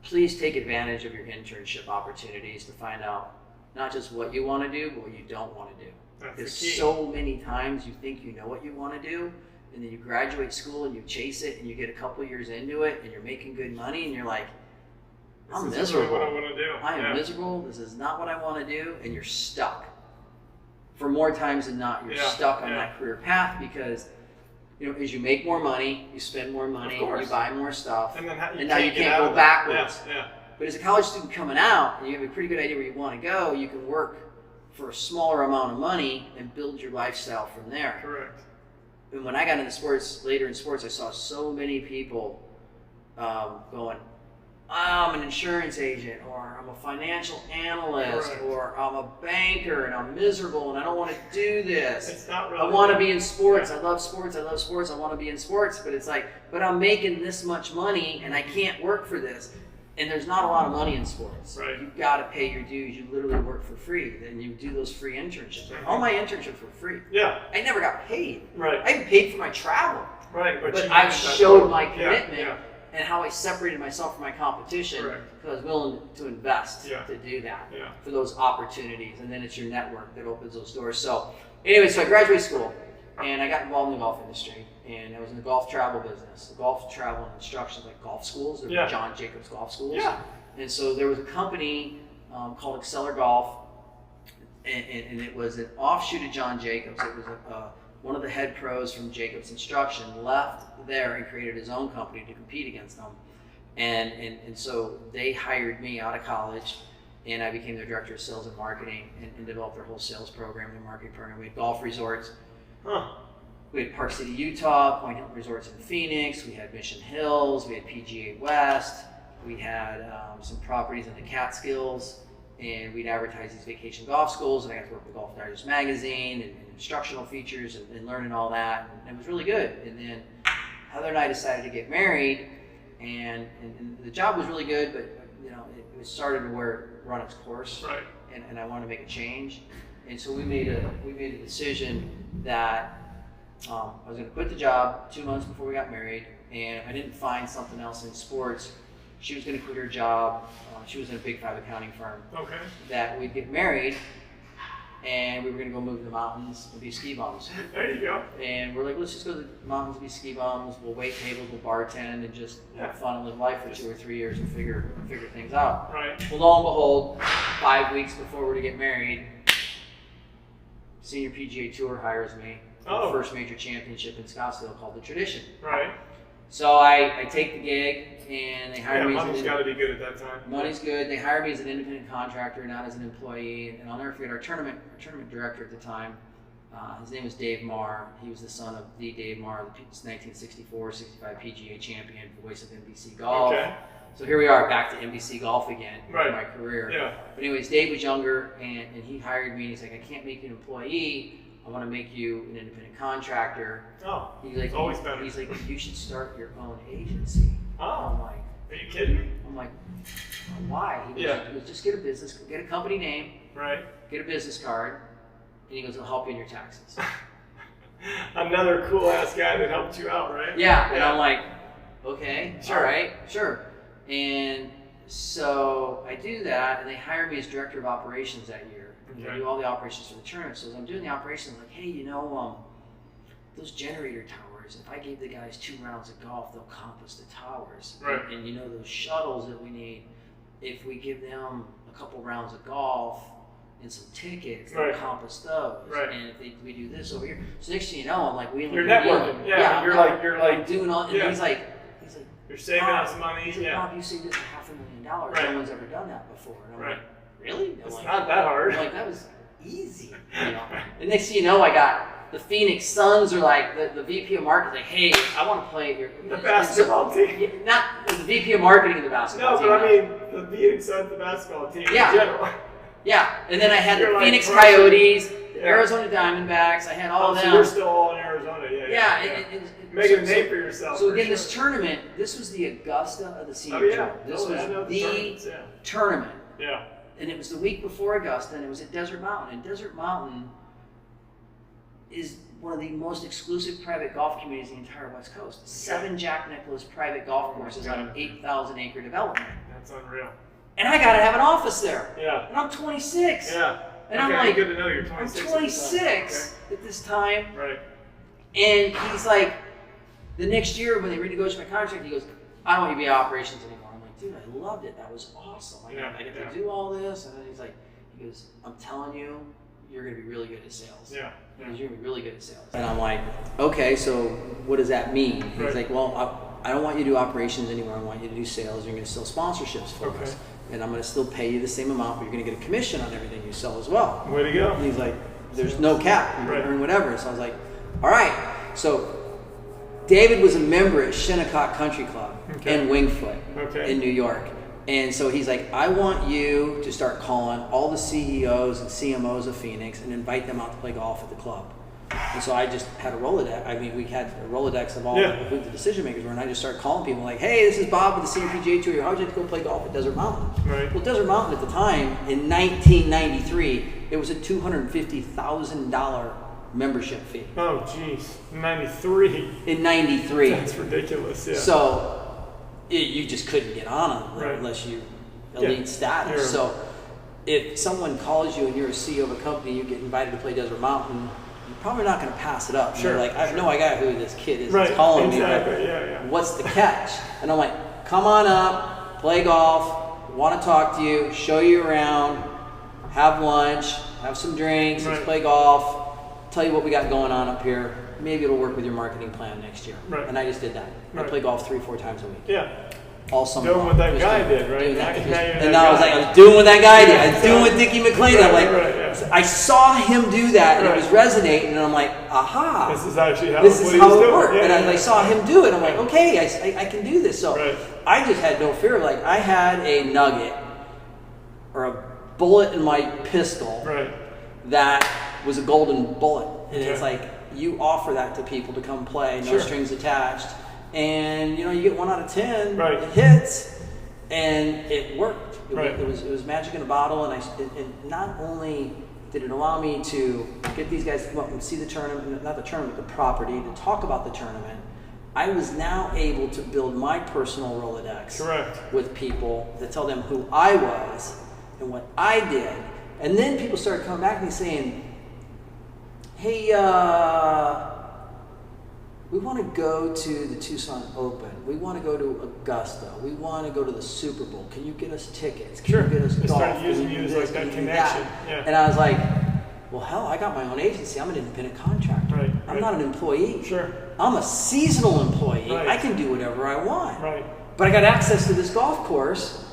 please take advantage of your internship opportunities to find out not just what you want to do, but what you don't want to do. Because so many times you think you know what you want to do, and then you graduate school and you chase it, and you get a couple years into it, and you're making good money, and you're like, I'm miserable. This is really what I want to do. I am miserable. This is not what I want to do, and you're stuck. For more times than not, you're stuck on that career path, because, you know, as you make more money, you spend more money, you buy more stuff, and now you can't go backwards. But as a college student coming out, and you have a pretty good idea where you want to go, you can work for a smaller amount of money and build your lifestyle from there. Correct. And when I got into sports, later in sports, I saw so many people going, I'm an insurance agent, or I'm a financial analyst, or I'm a banker, and I'm miserable, and I don't want to do this. It's not really. I want to be in sports. I love sports. I want to be in sports. But it's like, but I'm making this much money, and I can't work for this. And there's not a lot of money in sports. Right. You've got to pay your dues. You literally work for free. Then you do those free internships. All my internships were free. Yeah. I never got paid. Right. I even paid for my travel. Right. But I showed my commitment. And how I separated myself from my competition, because I was willing to invest to do that for those opportunities. And then it's your network that opens those doors. So anyway, so I graduated school, and I got involved in the golf industry, and I was in the golf travel business. The golf travel and instruction, like golf schools, there were John Jacobs golf schools. Yeah. And so there was a company called Exceller Golf, and it was an offshoot of John Jacobs. It was one of the head pros from Jacobs Instruction left there and created his own company to compete against them. And so they hired me out of college, and I became their director of sales and marketing, and developed their whole sales program and marketing program. We had golf resorts. We had Park City, Utah, Point Hilton Resorts in Phoenix. We had Mission Hills. We had PGA West. We had some properties in the Catskills, and we'd advertise these vacation golf schools, and I got to work with Golf Digest magazine and instructional features and learning all that, and it was really good. And then Heather and I decided to get married, and the job was really good, but you know, it started to run its course, and I wanted to make a change, and so we made a decision that I was going to quit the job 2 months before we got married, and if I didn't find something else in sports, she was going to quit her job. She was in a Big 5 accounting firm. Okay. That we'd get married, and we were going to go move to the mountains and be ski bums. There you go. And we're like, let's just go to the mountains and be ski bums. We'll wait tables, we'll bartend, and just have fun and live life for 2 or 3 years and figure things out. Right. Well, lo and behold, 5 weeks before we're to get married, Senior PGA Tour hires me for the first major championship in Scottsdale called the Tradition. Right. So I take the gig, and they hire me. Money's got to be good at that time. Money's good. They hire me as an independent contractor, not as an employee. And I'll never forget our tournament director at the time. His name was Dave Marr. He was the son of the Dave Marr, the 1964-65 PGA champion, voice of NBC Golf. Okay. So here we are, back to NBC Golf again in my career. Yeah. But anyways, Dave was younger, and he hired me. And he's like, I can't make you an employee. I want to make you an independent contractor. Oh, he's like, always better. He's like, you should start your own agency. Oh. I'm like, Are you kidding me? I'm like, why? He goes, just get a company name, Right. get a business card, and he goes, it'll help you in your taxes. Another cool ass guy that helped you out, right? Yeah, and I'm like, okay, Sure. all right, sure. And so I do that, and they hire me as director of operations that year. Okay. I do all the operations for the tournament. So as I'm doing the operations, I'm like, hey, those generator towers, if I gave the guys 2 rounds of golf, they'll compass the towers. Right. And those shuttles that we need, if we give them a couple rounds of golf and some tickets, they'll Right. compass those. Right. And if we do this over here. So next thing you know, I'm like, You're networking. Yeah. You're I'm like doing all, and yeah. he's like, you're saving Bob, us money. He said, Yeah. Bob, you saved us $500,000. Right. No one's ever done that before. And I'm Right. like, really? I'm It's like, not that hard. I'm like, that was easy. And next thing you know, I got the Phoenix Suns are like, the VP of marketing, like, hey, I want to play here. The basketball team. Yeah, not the VP of marketing of the basketball No, team. but I mean the Phoenix Suns, the basketball team Yeah. in general. Yeah, and then I had You're the like Phoenix crushing. Coyotes, the Yeah. Arizona Diamondbacks. I had all of So them. you're still all in Arizona. Yeah, and making a so- name for yourself. So for again, sure. this tournament, this was the Augusta of the Senior Oh yeah. Tour. This I know was the the tournaments, yeah. tournament. Yeah. And it was the week before Augusta, and it was at Desert Mountain. And Desert Mountain is one of the most exclusive private golf communities in the entire West Coast. 7 Jack Nicklaus private golf courses on an 8,000 acre development. That's unreal. And I got to have an office there. Yeah. And I'm 26. Yeah. And okay, I'm like, good to know you're I'm 26. 26 at this time. Okay. Right. And he's like, the next year when they renegotiate my contract, he goes, I don't want you to be in operations anymore. I'm like, dude, I loved it. That was awesome. I got to do all this. And then he's like, I'm telling you, you're going to be really good at sales. Yeah. Because you're going to be really good at sales. And I'm like, okay, so what does that mean? Right. He's like, well, I don't want you to do operations anymore. I want you to do sales. You're going to sell sponsorships for us. And I'm going to still pay you the same amount, but you're going to get a commission on everything you sell as well. Way to go. And he's like, there's no cap. You can earn whatever. So I was like, all right. So David was a member at Shinnecock Country Club in Wingfoot in New York. And so he's like, I want you to start calling all the CEOs and CMOs of Phoenix and invite them out to play golf at the club. And so I just had a Rolodex. I mean, we had a Rolodex of all who the decision makers were. And I just started calling people like, hey, this is Bob with the Senior PGA Tour. How'd you like to go play golf at Desert Mountain? Right. Well, Desert Mountain at the time, in 1993, it was a $250,000 membership fee. Oh, geez. 93. In 93. That's ridiculous, yeah. So you just couldn't get on them unless you elite status. Yeah. So if someone calls you and you're a CEO of a company, you get invited to play Desert Mountain, you're probably not going to pass it up. Sure. You're like, I have no idea who this kid is that's calling me. But what's the catch? And I'm like, come on up, play golf, want to talk to you, show you around, have lunch, have some drinks, let's play golf, tell you what we got going on up here. Maybe it'll work with your marketing plan next year. Right. And I just did that. I play golf 3-4 times a week. Yeah. All summer Doing long. what that Just guy doing- did, right? doing that. Now you're And that I was guy. like, I was doing what that guy did. I was doing what Dickie McLean did. I'm like, Right. I saw him do that, and it was resonating, and I'm like, aha. This is actually how, This is how it worked. Yeah, And I saw him do it. I'm like, okay, I can do this. So I just had no fear. Like, I had a nugget or a bullet in my pistol that was a golden bullet. And it's like, you offer that to people to come play, no strings attached. And, you get 1 out of 10, it hits, and it worked. It was magic in a bottle, and not only did it allow me to get these guys to come up and see the tournament, not the tournament, the property, to talk about the tournament, I was now able to build my personal Rolodex with people to tell them who I was and what I did. And then people started coming back to me saying, hey, we want to go to the Tucson Open. We want to go to Augusta. We want to go to the Super Bowl. Can you get us tickets? Can you get us They golf? started using you as like that connection. Yeah. And I was like, well, hell, I got my own agency. I'm an independent contractor. I'm not an employee. I'm a seasonal employee. I can do whatever I want. But I got access to this golf course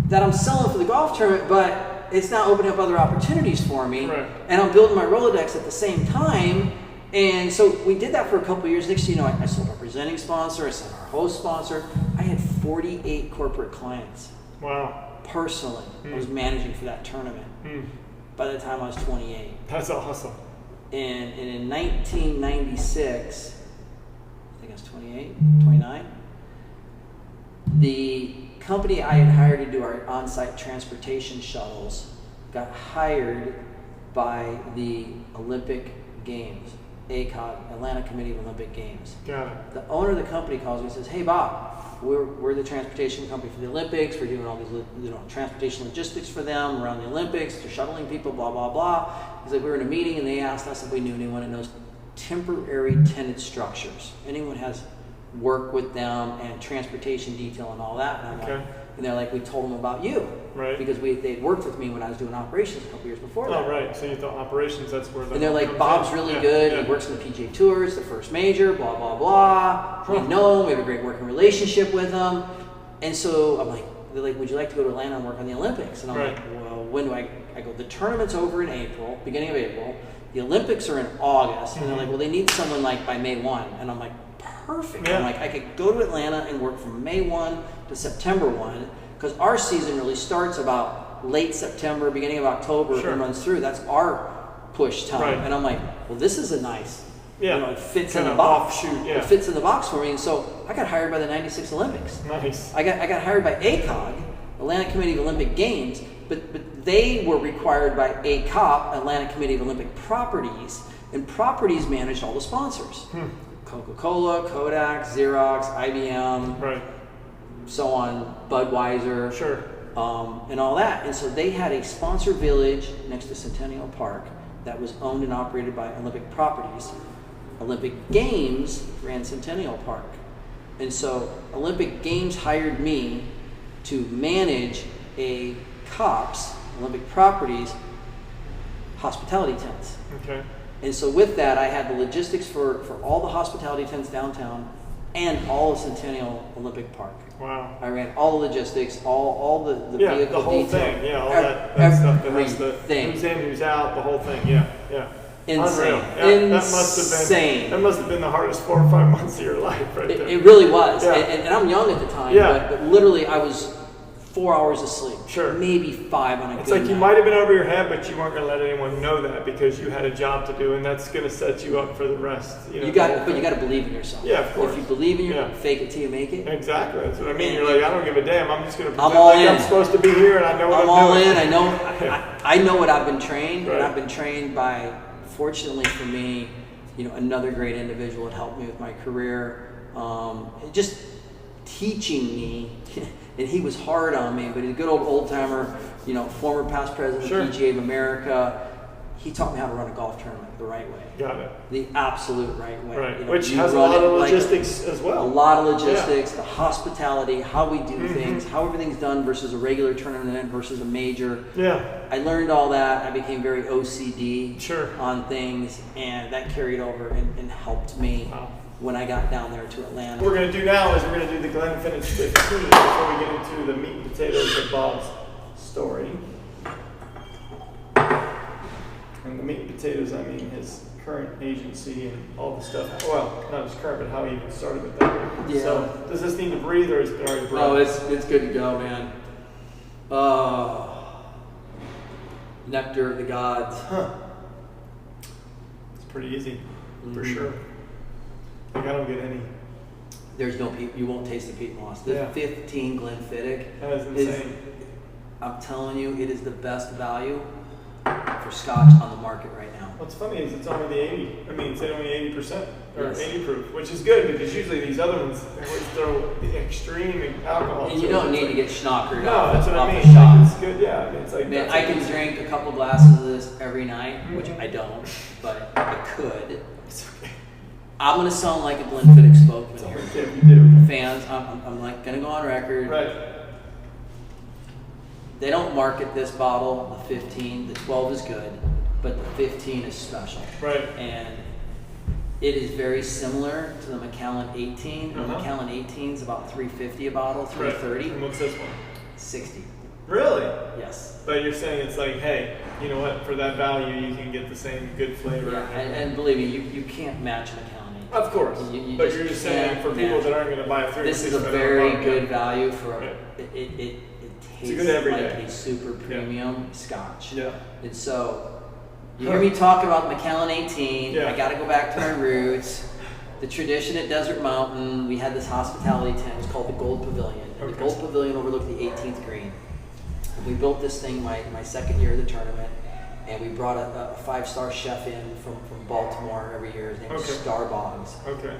that I'm selling for the golf tournament, but it's now opening up other opportunities for me. And I'm building my Rolodex at the same time. And so we did that for a couple of years. Next thing you know, I sold our presenting sponsor, I sold our host sponsor. I had 48 corporate clients. Wow. Personally, I was managing for that tournament. By the time I was 28. That's awesome. And in 1996, I think I was 28, 29, The company I had hired to do our on-site transportation shuttles got hired by the Olympic Games, ACOG, Atlanta Committee of Olympic Games. Got it. The owner of the company calls me and says, "Hey Bob, we're the transportation company for the Olympics. We're doing all these transportation logistics for them around the Olympics. They're shuttling people, blah blah blah." He's like, "We were in a meeting and they asked us if we knew anyone that knows temporary tenant structures. Anyone has work with them and transportation detail and all that." And I'm Okay. like, and they're like, "We told them about you." Right. Because they'd worked with me when I was doing operations a couple years before that. Oh, right. So you thought operations, that's where the... And they're like, comes "Bob's in. really Yeah, good. yeah. He works in the PGA Tour. It's the first major, blah, blah, blah. We know him. We have a great working relationship with him." And so I'm like, they're like, "Would you like to go to Atlanta and work on the Olympics?" And I'm Right. like, "Well, when do I go?" "The tournament's over in April, beginning of April. The Olympics are in August." And they're like, "Well, they need someone like by May 1. And I'm like, "Perfect." Yeah. I'm like, I could go to Atlanta and work from May 1 to September 1 because our season really starts about late September, beginning of October, Sure. and runs through. That's our push time. Right. And I'm like, "Well, this is a nice, Yeah. it fits in Kind the of box. offshoot, yeah. It fits in the box for me." And so I got hired by the '96 Olympics. Nice. I got hired by ACOG, Atlanta Committee of Olympic Games, but they were required by ACOP, Atlanta Committee of Olympic Properties, and Properties managed all the sponsors. Coca-Cola, Kodak, Xerox, IBM, Right. so on, Budweiser, Sure. and all that. And so they had a sponsor village next to Centennial Park that was owned and operated by Olympic Properties. Olympic Games ran Centennial Park. And so Olympic Games hired me to manage a COPS, Olympic Properties, hospitality tents. Okay. And so with that, I had the logistics for all the hospitality tents downtown and all of Centennial Olympic Park. Wow. I ran all the logistics, all the Yeah, vehicle the whole detail, thing. Yeah, all that stuff that has the everything. who's in, who's out, the whole thing. Yeah, yeah. Insane. Unreal. Yeah, Insane. That must have been the hardest 4 or 5 months of your life, right there. It really was. Yeah. And I'm young at the time, Yeah. but literally I was 4 hours of sleep. Sure. Maybe 5 on a It's good like you night. might have been over your head, but you weren't going to let anyone know that because you had a job to do, and that's going to set you up for the rest. You know, But you got to believe in yourself. Yeah, of course. If you believe in Yeah. fake it till you make it. Exactly. That's what I mean. You're like, I don't give a damn. I'm just going to I'm pretend all like I'm in. supposed to be here, and I know what I'm I'm all doing. in. I know. Yeah. I know what I've been trained, Right. and I've been trained by, fortunately for me, another great individual that helped me with my career, just teaching me. And he was hard on me, but he's a good old timer, former past president Sure. of PGA of America. He taught me how to run a golf tournament the right way, Got it. the absolute right way. Right. Which you has a run lot it of like logistics as a well. lot of logistics, the hospitality, how we do Mm-hmm. things, how everything's done versus a regular tournament versus a major. Yeah. I learned all that. I became very OCD Sure. on things, and that carried over and helped me Wow. when I got down there to Atlanta. What we're going to do now is we're going to do the Glenfiddich 15 before we get into the meat and potatoes of Bob's story. And the meat and potatoes, I mean his current agency and all the stuff. Well, not his current, but how he even started with that. Yeah. So, does this need to breathe or is it already breathed? Oh, it's good to go, man. Nectar of the gods. Huh. It's pretty easy, for Mhm. sure. Like, I don't get any. There's no peat. You won't taste the peat moss. The Yeah. 15 Glenfiddich That is insane. I'm telling you, it is the best value for Scotch on the market right now. What's funny is it's only the 80. I mean, it's only 80% or Yes. 80 proof, which is good because usually these other ones they always throw the extreme alcohol. And you to don't it. need It's to like- get schnockered No, off, that's what off I the mean. shop. Like, it's good. Yeah, I mean, it's like Man, that's I like- can drink a couple glasses of this every night, which Mhm. I don't, but I could. It's okay. I'm gonna sound like a Glenfiddich spokesman here. Yeah, you do. Fans, I'm like gonna go on record. Right. They don't market this bottle, the 15. The 12 is good, but the 15 is special. Right. And it is very similar to the Macallan 18. The Uh-huh. Macallan 18 is about $3.50 a bottle, $3.30, And what's this one? 60. Really? Yes. But you're saying it's like, hey, you know what? For that value, you can get the same good flavor. Yeah, and believe me, you can't match Macallan 18. Of course. You But just you're just saying can't for people match that it. aren't going to buy a 3 This is a very good value for a, Right. it It's a tastes good like everyday. a super premium Scotch. Yeah. And so, you hear me talk about Macallan 18. Yeah. I got to go back to my roots. the tradition at Desert Mountain, we had this hospitality tent. It was called the Gold Pavilion. And the Gold Pavilion overlooked the 18th green. And we built this thing my second year of the tournament, and we brought a 5-star chef in from Baltimore every year. His name was Star Boggs. Okay.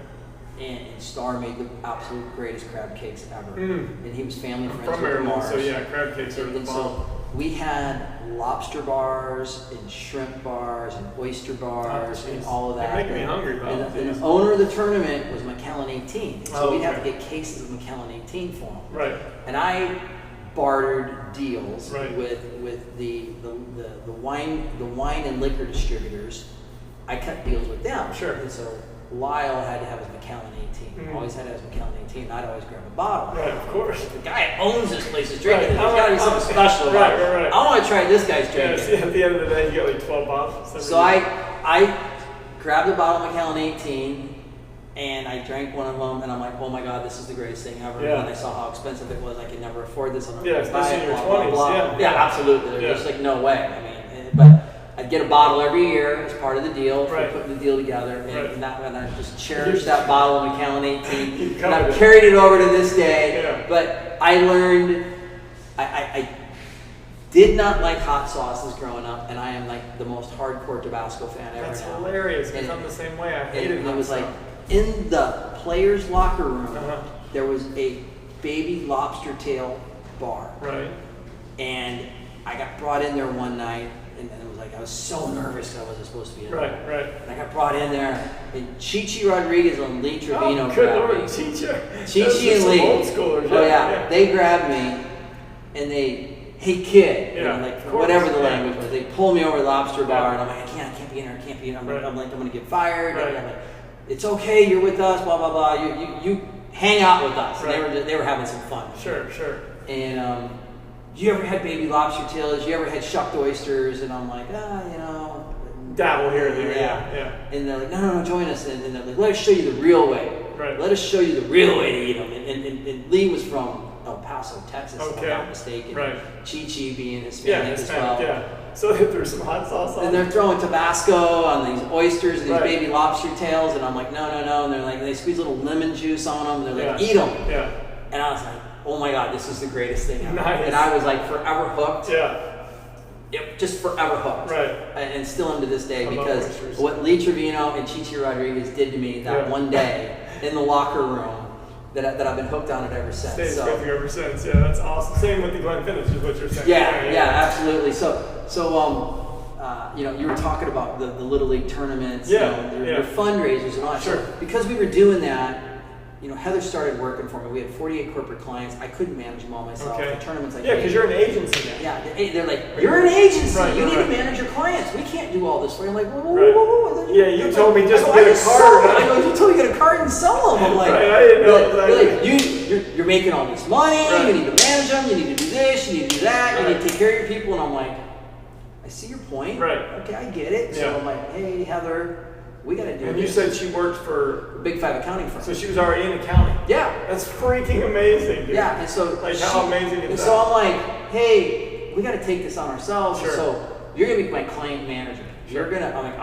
And Star made the absolute greatest crab cakes ever. And he was family friends From with the Maryland, Mars. so yeah, crab cakes are the And bomb. so we had lobster bars and shrimp bars and oyster bars and all of that. You're making me hungry, Bob. And the owner of the tournament was Macallan 18. So we'd have to okay. get cases of Macallan 18 for him. Right. And I bartered deals Right. with the wine and liquor distributors. I cut deals with them. Sure. And so Lyle had to have his Macallan 18. Always had to have his Macallan 18. I'd always grab a bottle. Right, of course. The guy owns this place is drinking. Right. There's got to be something special about it. Right. I want to try this guy's Yeah, drinking. see, at the end of the day, you get like 12 bottles. So I grabbed a bottle of Macallan 18 and I drank one of them and I'm like, oh my God, this is the greatest thing ever. Yeah. And I saw how expensive it was. I could never afford this. I'm not Yeah, gonna buy especially it, in your blah, blah, 20s, blah. yeah. Absolutely. Yeah. There's just like no way. I mean, but I'd get a bottle every year as part of the deal for Right. putting the deal together. And, Right. and I just cherished that bottle of Macallan 18. You And covered I've it. carried it over to this day. Yeah. But I learned, I did not like hot sauces growing up, and I am like the most hardcore Tabasco fan ever. That's now. hilarious, because And- I'm the same way. I And hated it was hot like sauce. in the players' locker room, Uh-huh. there was a baby lobster tail bar, Right. and I got brought in there one night, and it was like I was so nervous because I wasn't supposed to be in there. Right. And I got brought in there, and Chichi Rodriguez and Lee Trevino Oh, good grabbed Lord, me. teacher. Chichi and Lee. Old schoolers. Oh yeah, they grabbed me, and they, hey kid, Yeah, like of course, whatever the yeah. language was. They pulled me over to the lobster bar, Yeah. and I'm like, I can't be in there, I can't be in there. Right. I'm like, I'm gonna get fired. Right. And I'm like, it's okay, you're with us, blah blah blah. You hang out with us. And Right. they were having some fun. Sure. And you ever had baby lobster tails? You ever had shucked oysters? And I'm like, you know. Dabble here and there. Yeah. Yeah. And they're like, no, join us. And they're like, let us show you the real way. Right. Let us show you the real way to eat them. And Lee was from El Paso, Texas, if I'm not mistaken. Right. Chi being Yeah, Hispanic as well. Yeah. So they threw some hot sauce on. And they're throwing Tabasco on these oysters and these Right. baby lobster tails. And I'm like, no. And they're like, they squeeze a little lemon juice on them. And they're like, Yeah. eat them. Yeah. And I was like, oh my God, this is the greatest thing ever. Nice. And I was like forever hooked. Yeah. Yep, just forever hooked. Right. And still am to this day I love because oysters. what Lee Trevino and Chichi Rodriguez did to me that Yeah. one day in the locker room that I've been hooked on it ever since. Stays So, with you ever since. Yeah, that's awesome. Same with the Glenfiddich is what you're saying. yeah, absolutely. So you know, you were talking about the Little League tournaments, Yeah, you know, yeah. your fundraisers and all that. Sure. So because we were doing that, you know, Heather started working for me. We had 48 corporate clients. I couldn't manage them all myself. Okay. The tournaments Yeah, because you're an agency now. Yeah, they're like, you're an agency. Right, you need right. to manage your clients. We can't do all this for you. I'm like, whoa. Right. I thought Yeah, you told me just I go, get I a just card. sell them. I go, you told me to get a card and sell them. I'm like, Right, I didn't know they're like, exactly. you're making all this money. Right. You need to manage them. You need to do this. You need to do that. You Right. need to take care of your people. And I'm like, I see your point. Right. Okay, I get it. Yeah. So I'm like, hey, Heather, we got to do And this. you said she worked for, Big Five accounting firm. so she was already in accounting. Yeah. That's freaking amazing, dude. Yeah, and so Like, how amazing is and that? so I'm like, hey, we got to take this on ourselves. Sure. So you're gonna be my client manager. Sure. I'm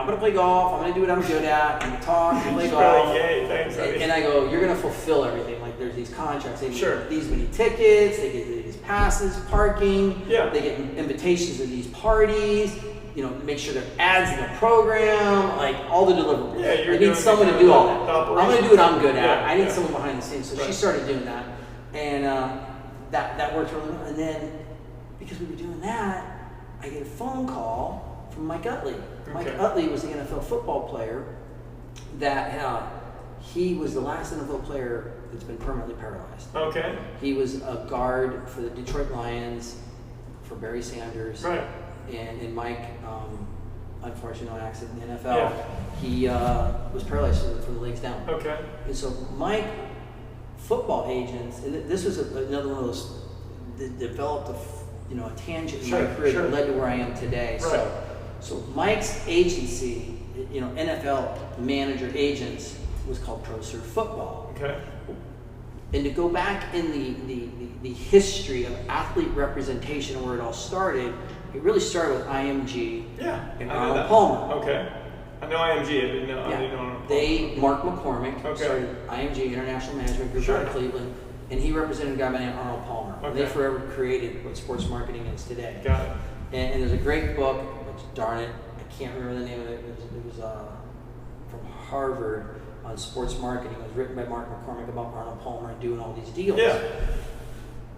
gonna play golf. I'm gonna do what I'm good at. I'm gonna talk. I'm gonna play She's golf. probably, yay, thanks, honey. And I go, you're gonna fulfill everything. Like there's these contracts. They get Sure. these many tickets. They get these passes, parking. Yeah. They get invitations to these parties. You know, make sure there are ads in the program. Like all the deliverables. Yeah, you're I need doing someone the to do all the that. I'm operations. gonna do what I'm good at. Yeah, I need yeah. someone behind the scenes. So she Right. started doing that, and that worked really well. And then because we were doing that, I get a phone call from Mike Utley. Mike Okay. Utley was the NFL football player that he was the last NFL player that's been permanently paralyzed. Okay. He was a guard for the Detroit Lions for Barry Sanders. Right. And Mike, unfortunately, no accident in the NFL. Yeah. He was paralyzed from the legs down. Okay. And so Mike, football agents, and this was another one of those that developed a tangent in Sure, my career sure. that led to where I am today. Right. So Mike's agency, NFL manager agents, was called ProServe Football. Okay. And to go back in the history of athlete representation and where it all started, it really started with IMG Yeah. and I know Arnold that. Palmer. Okay. I know IMG. I didn't know. I didn't know. Mark McCormick Okay. started IMG, International Management Group, out of Cleveland, and he represented a guy by the name of Arnold Palmer. Okay. And they forever created what sports marketing is today. Got it. And there's a great book, which, darn it, I can't remember the name of it. It was from Harvard on sports marketing. It was written by Mark McCormick about Arnold Palmer and doing all these deals. Yeah.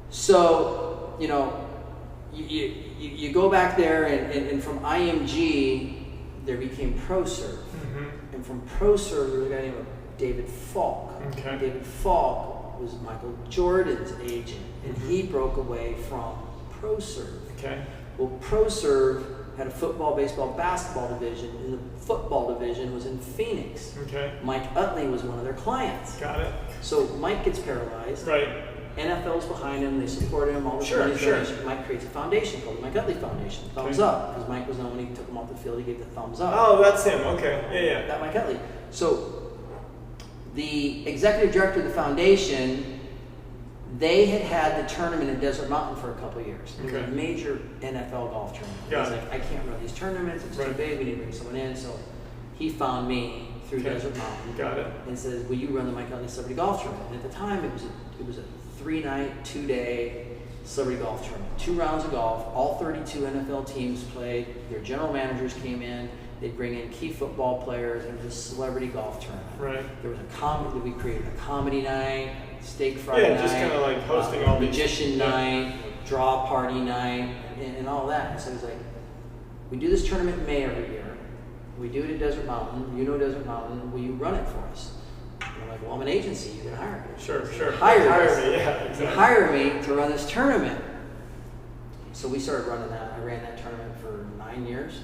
So, you know, you go back there, and from IMG, there became ProServe. Mm-hmm. And from ProServe, there was a guy named David Falk. Okay. David Falk was Michael Jordan's agent, and he broke away from ProServe. Okay. Well, ProServe had a football, baseball, basketball division, and the football division was in Phoenix. Okay. Mike Utley was one of their clients. Got it. So Mike gets paralyzed. Right. NFL's behind him, they support him, all the money's donations. Mike creates a foundation called the Mike Utley Foundation. Thumbs up, because Mike was known when he took him off the field, he gave the thumbs up. Oh, that's him. Okay. Yeah. That Mike Utley. So the executive director of the foundation, they had the tournament in Desert Mountain for a couple of years. It was a major NFL golf tournament. Got He's it. like, I can't run these tournaments, it's too big, we need to bring someone in. So he found me through Desert Mountain. Got it. And says, will you run the Mike Utley Celebrity Golf Tournament? And at the time, it was a 3-night, 2-day celebrity golf tournament. 2 rounds of golf. All 32 NFL teams played. Their general managers came in. They'd bring in key football players. It was a celebrity golf tournament. Right. There was a comedy. We created a comedy night, steak Friday night. Yeah, just kind of like hosting all these. Magician night, draw party night, and all that. And so he's like, we do this tournament in May every year. We do it at Desert Mountain. You know Desert Mountain. Will you run it for us? And I'm like, well, I'm an agency. You can hire me. Sure. Hire me. Yeah, exactly. Hire me to run this tournament. So we started running that. I ran that tournament for 9 years.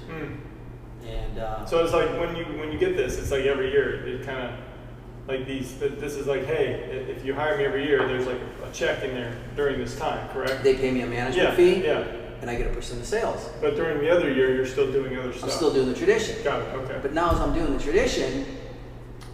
And so it's like when you get this, it's like every year it kind of like this is like, hey, if you hire me every year, there's like a check in there during this time, correct? they pay me a management fee. Yeah. And I get a percent of sales. But during the other year, you're still doing other stuff. I'm still doing the tradition. Got it. Okay. But now as I'm doing the tradition,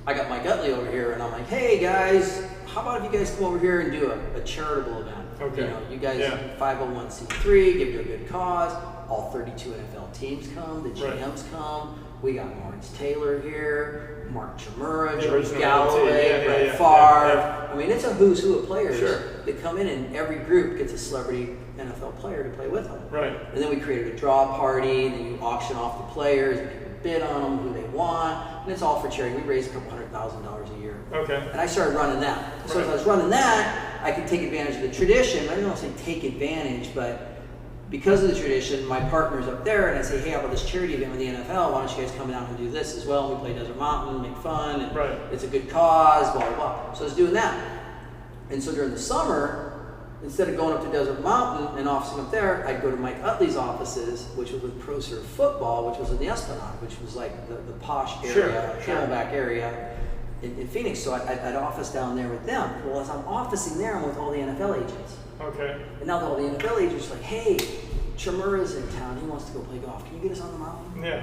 I got Mike Utley over here, and I'm like, hey guys, how about if you guys come over here and do a charitable event? Okay. You know, you guys 501c3, give it a good cause. All 32 NFL teams come, the GMs come. We got Lawrence Taylor here, Mark Chmura, Joe Galloway, Brett Favre. I mean, it's a who's who of players that come in, and every group gets a celebrity NFL player to play with them. Right. And then we created a draw party, and then you auction off the players, and people bid on them, who they want, and it's all for charity. We raise a couple $100,000 a year. Okay. And I started running that. So as I was running that, I could take advantage of the tradition. I don't want to say take advantage, but because of the tradition, my partner's up there, and I say, hey, how about this charity event with the NFL? Why don't you guys come down and do this as well? And we play Desert Mountain, make fun, and it's a good cause, blah, blah, blah. So I was doing that. And so during the summer, instead of going up to Desert Mountain and officing up there, I'd go to Mike Utley's offices, which was with ProServe Football, which was in the Esplanade, which was like the posh area, Camelback area in Phoenix. So I'd office down there with them. Well, as I'm officing there, I'm with all the NFL agents. Okay. And now all the NFL agents are like, hey, Chmura's in town. He wants to go play golf. Can you get us on the mountain? Yeah.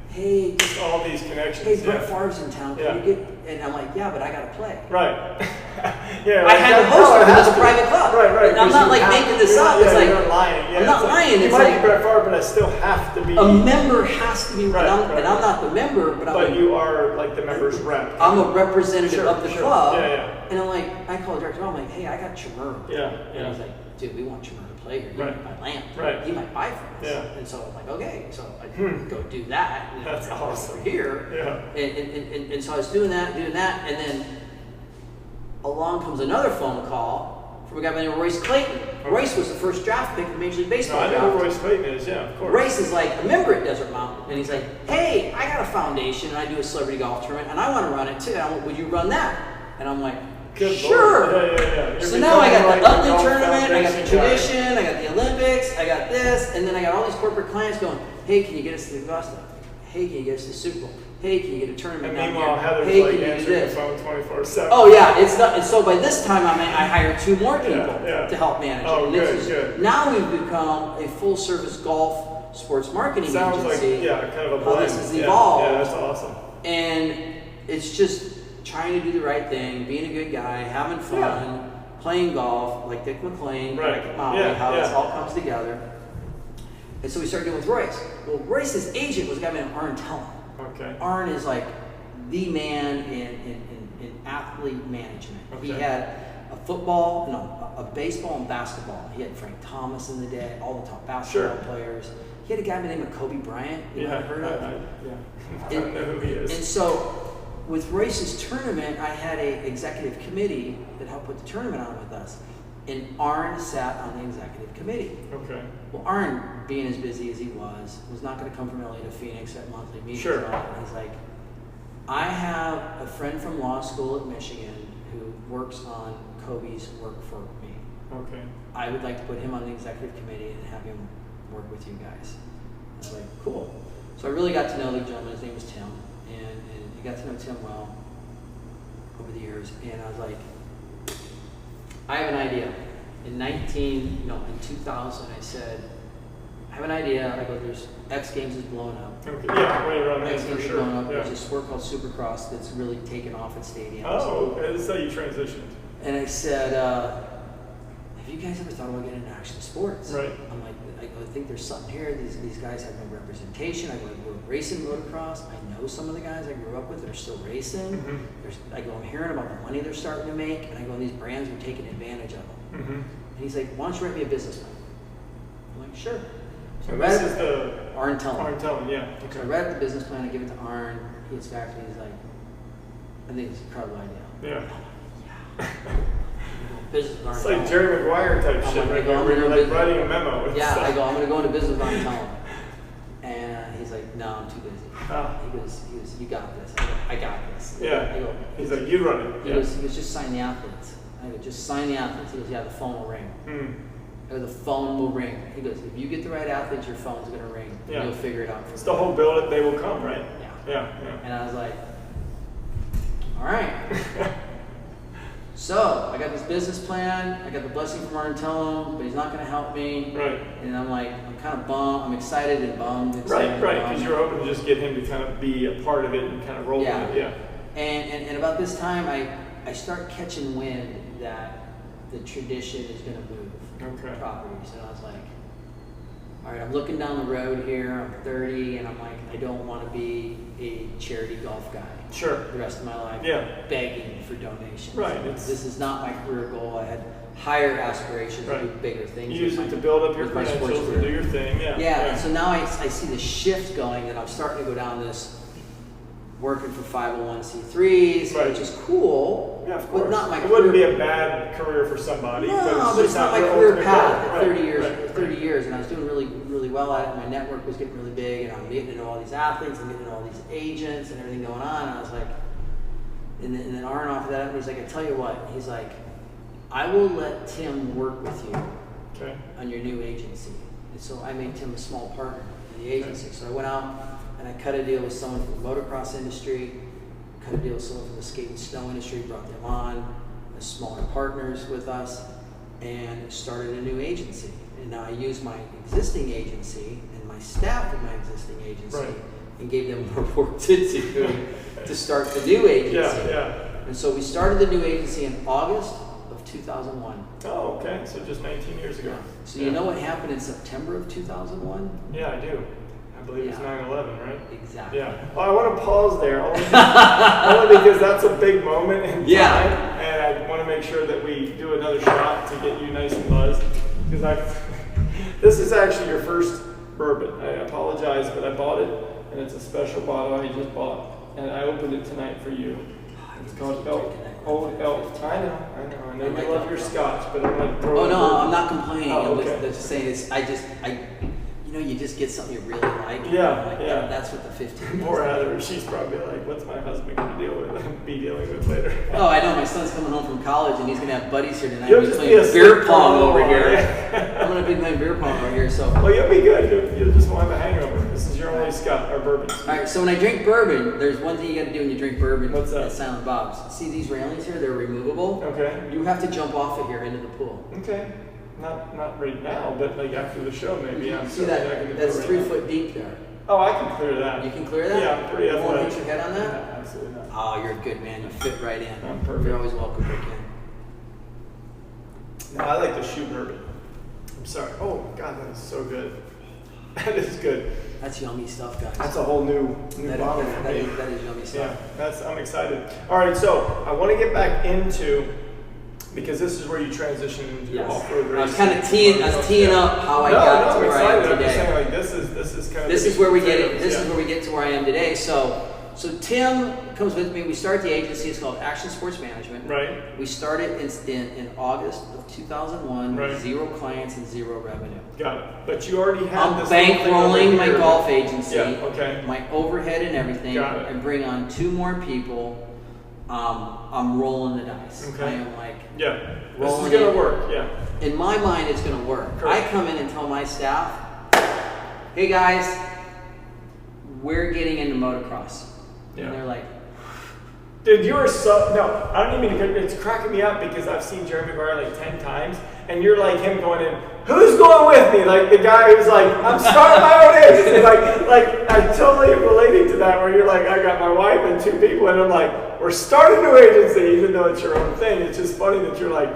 Hey, just all these connections. Hey, Brett Favre's in town. Can you get? And I'm like, yeah, but I got to play. Right. I had to host it because it's a private club. Right. And I'm not like making this up. It's like, you're not lying. I'm not lying. You might be Brett Favre, but I still have to be. A member has to be. And I'm not the member, but I'm. But you are like the member's rep. I'm a representative of the club. Yeah. And I'm like, I call the director. I'm like, hey, I got Chmura. Yeah. And he's like, dude, we want Chmura to play here. He might buy land. Right. He might buy from us. Yeah. And so I'm like, okay. So I go do that. And that's awesome. Over here. Yeah. And so I was doing that, and then along comes another phone call from a guy by the name of Royce Clayton. Okay. Royce was the first draft pick in Major League Baseball. I know who Royce Clayton is, yeah, of course. Royce is like a member at Desert Mountain, and he's like, hey, I got a foundation, and I do a celebrity golf tournament, and I want to run it too. Would you run that? And I'm like, sure. Yeah. So now I got the Utley tournament, I got the tradition, I got the Olympics, I got this, and then I got all these corporate clients going, hey, can you get us to the Augusta? Hey, can you get us to the Super Bowl? Hey, can you get a tournament down here? And meanwhile, Heather's hey, like can you do answering the this? phone 24/7. Oh yeah, it's not. And so by this time, I hired 2 more people to help manage it. Oh, and good. Now we've become a full-service golf sports marketing Sounds agency. like, kind of a how blend. this has evolved. Yeah, that's awesome. And it's just trying to do the right thing, being a good guy, having fun, playing golf, like Dick McLean, Rick Molly, how this all comes together. And so we started doing with Royce. Well, Royce's agent was a guy named Arn Tellem. Okay. Arn is like the man in athlete management. He Okay. had a baseball and basketball. He had Frank Thomas in the day, all the top basketball players. He had a guy by the name of Kobe Bryant. You might have heard of? I don't know who he is. And so with Royce's tournament, I had a executive committee that helped put the tournament on with us. And Arn sat on the executive committee. Okay. Well, Arn, being as busy as he was not going to come from LA to Phoenix at monthly meetings. Sure. And all that. He's like, I have a friend from law school at Michigan who works on Kobe's work for me. Okay. I would like to put him on the executive committee and have him work with you guys. I was like, cool. So I really got to know the gentleman. His name was Tim, and I got to know Tim well over the years. And I was like, I have an idea. In 2000, I said, I have an idea. I go, there's X Games is blowing up. Okay. Yeah, right around there X for Games is sure. blowing up. Yeah. There's this sport called Supercross that's really taken off at stadiums. Oh, okay. This is how you transitioned. And I said, have you guys ever thought about getting into action sports? Right. I'm like, I think there's something here. These guys have no representation. I go, we're racing motocross. I know some of the guys I grew up with that are still racing. Mm-hmm. I go, I'm hearing about the money they're starting to make, and I go, these brands are taking advantage of them. Mm-hmm. And he's like, why don't you write me a business plan? I'm like, sure. So And I this read is the Arn Tellem. Arn Tellem, yeah. So I Okay. read the business plan. I give it to Arn. He gets back to me. He's like, I think it's an incredible idea. Yeah. Business with Arn It's like Tellem. Jerry Maguire type I'm shit, like, right? I go, I'm Where you're gonna like do writing a memo. And Yeah, stuff. I go, I'm going to go into business with Arn Tellem. And he's like, no, I'm too busy. Ah. He goes, you got this. I go, I got this. Yeah. I go, He's like, you run it. he goes, just sign the athletes. I go, just sign the athletes. He goes, yeah, the phone will ring. Hmm. I go, the phone will ring. He goes, if you get the right athletes, your phone's going to ring. Yeah. You'll figure it out. It's the whole build it, they will come, right? Yeah. Yeah. And I was like, all right. So I got this business plan. I got the blessing from Arn Tellem, but he's not going to help me. Right. And I'm like, I'm kind of bummed. I'm excited and bummed. Right, and because bummed. you're hoping to just get him to kind of be a part of it and kind of roll Yeah. with it. Yeah. And about this time, I start catching wind that the tradition is going to move Okay. properties. And I was like, all right, I'm looking down the road here. I'm 30, and I'm like, I don't want to be a charity golf guy Sure. the rest of my life, Yeah. begging for donations. Right, it's- This is not my career goal. I had higher aspirations to do Right. bigger things. You use with it to my- build up your with my sports credentials and do career. your thing. Yeah. Yeah, and so now I see the shift going that I'm starting to go down this working for 501c3s, Right. which is cool, Yeah, of course. but not my it career. wouldn't be a bad career for somebody. No, but but it's not my your career ultimate path goal. at 30 Right, years. right, 30 years, and I was doing really well at it. My network was getting really big, and I'm getting into all these athletes and getting into all these agents and everything going on. And I was like, and then Arn offered that up, and he's like, I tell you what, he's like, I will let Tim work with you Okay. on your new agency. And so I made Tim a small partner in the agency. So I went out and I cut a deal with someone from the motocross industry, cut a deal with someone from the skate and snow industry, brought them on as smaller partners with us, and started a new agency. And now I use my existing agency and my staff in my existing agency Right. and gave them more work to do to start the new agency. Yeah. And so we started the new agency in August of 2001. Oh, okay. So just 19 years ago. So you know what happened in September of 2001? Yeah, I do. I believe it's Yeah. 9/11, right? Exactly. Yeah. Well, I want to pause there only because that's a big moment in time, Yeah. and I want to make sure that we do another shot to get you nice and buzzed. Because this is actually your first bourbon. I apologize, but I bought it, and it's a special bottle I just bought, and I opened it tonight for you. It's called Old Elk. I know you like love that. your scotch, but I'm gonna throw Oh it no, over. I'm not complaining. Oh, I'm okay. just saying this. You just get something you really like. Yeah, Like, yeah. That's what the 15 is. Poor Heather, she's probably like, what's my husband going to be dealing with later? Oh, I know. My son's coming home from college and he's gonna have buddies here tonight. You'll We're just playing be a beer sick pong girl. over here. Yeah. I'm gonna be playing beer pong over here. So. Well, you'll be good. You'll just won't have a hangover. This is your only Scott, or bourbon. All right, so when I drink bourbon, there's one thing you got to do when you drink bourbon. What's that? At Silent Bob's. See these railings here? They're removable. Okay. You have to jump off of here into the pool. Okay. Not right now, but like after the show, maybe. You I'm see certainly not that? gonna do That's it right 3 now. foot deep there. Oh, I can clear that. You can clear that? Yeah, I'm pretty You won't athletic. hit your head on that? No, absolutely not. Oh, you're a good man. You fit right in. I'm perfect. You're always welcome, Rick. No, I like the shoe bourbon. I'm sorry. Oh, God, that is so good. That is good. That's yummy stuff, guys. That's a whole new bottle for me. That is yummy stuff. Yeah, I'm excited. All right, so I want to get back into, because this is where you transition into off-road racing. I was kind of teeing up how I got to where I am today. I'm just saying, like, this is kind of this is where we get it. This is where we get to where I am today. So Tim comes with me. We start the agency. It's called Action Sports Management. Right. We started in August of 2001 right. with 0 clients and 0 revenue. Got it. But you already had I'm bankrolling my golf agency. Yeah, okay. My overhead and everything. Got it. I bring on 2 more people. I'm rolling the dice. Okay. I am like, this is gonna work. Yeah. In my mind, it's gonna work. Correct. I come in and tell my staff, "Hey guys, we're getting into motocross," and they're like, "Dude, you are so no." I don't even mean to. It's cracking me up because I've seen Jerry Maguire like 10 times, and you're like him going in. Who's going with me? Like the guy who's like, I'm starting my own agency. Like I'm totally relating to that. Where you're like, I got my wife and 2 people, and I'm like, we're starting a new agency, even though it's your own thing. It's just funny that you're like,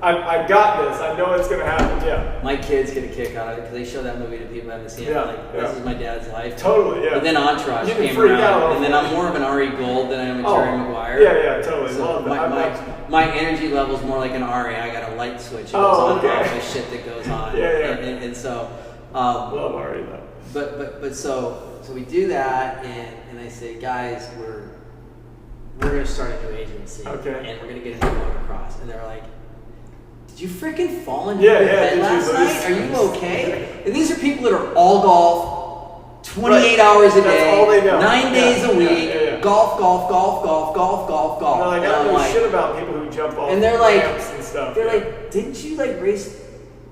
I got this. I know it's gonna happen. Yeah. My kids get a kick out of it because they show that movie to people that haven't seen it. Like, this is my dad's life. Totally. Yeah. But then Entourage you came freak around, out and then I'm more of an Ari Gold than I am a Jerry Maguire. Yeah, totally. So love that. My energy level is more like an Ari. I got a light switch. It goes on and off the shit that goes on. And so. Love Ari though. But so we do that, and I say, guys, we're gonna start a new agency, and we're gonna get into motocross, and they're like, did you freaking fall into your head last night? Are you okay? And these are people that are all golf, 28 hours a day, That's all they know. 9 days a week, golf. They're like, I don't know shit about people who jump off and they're like, and stuff. They're like, didn't you like race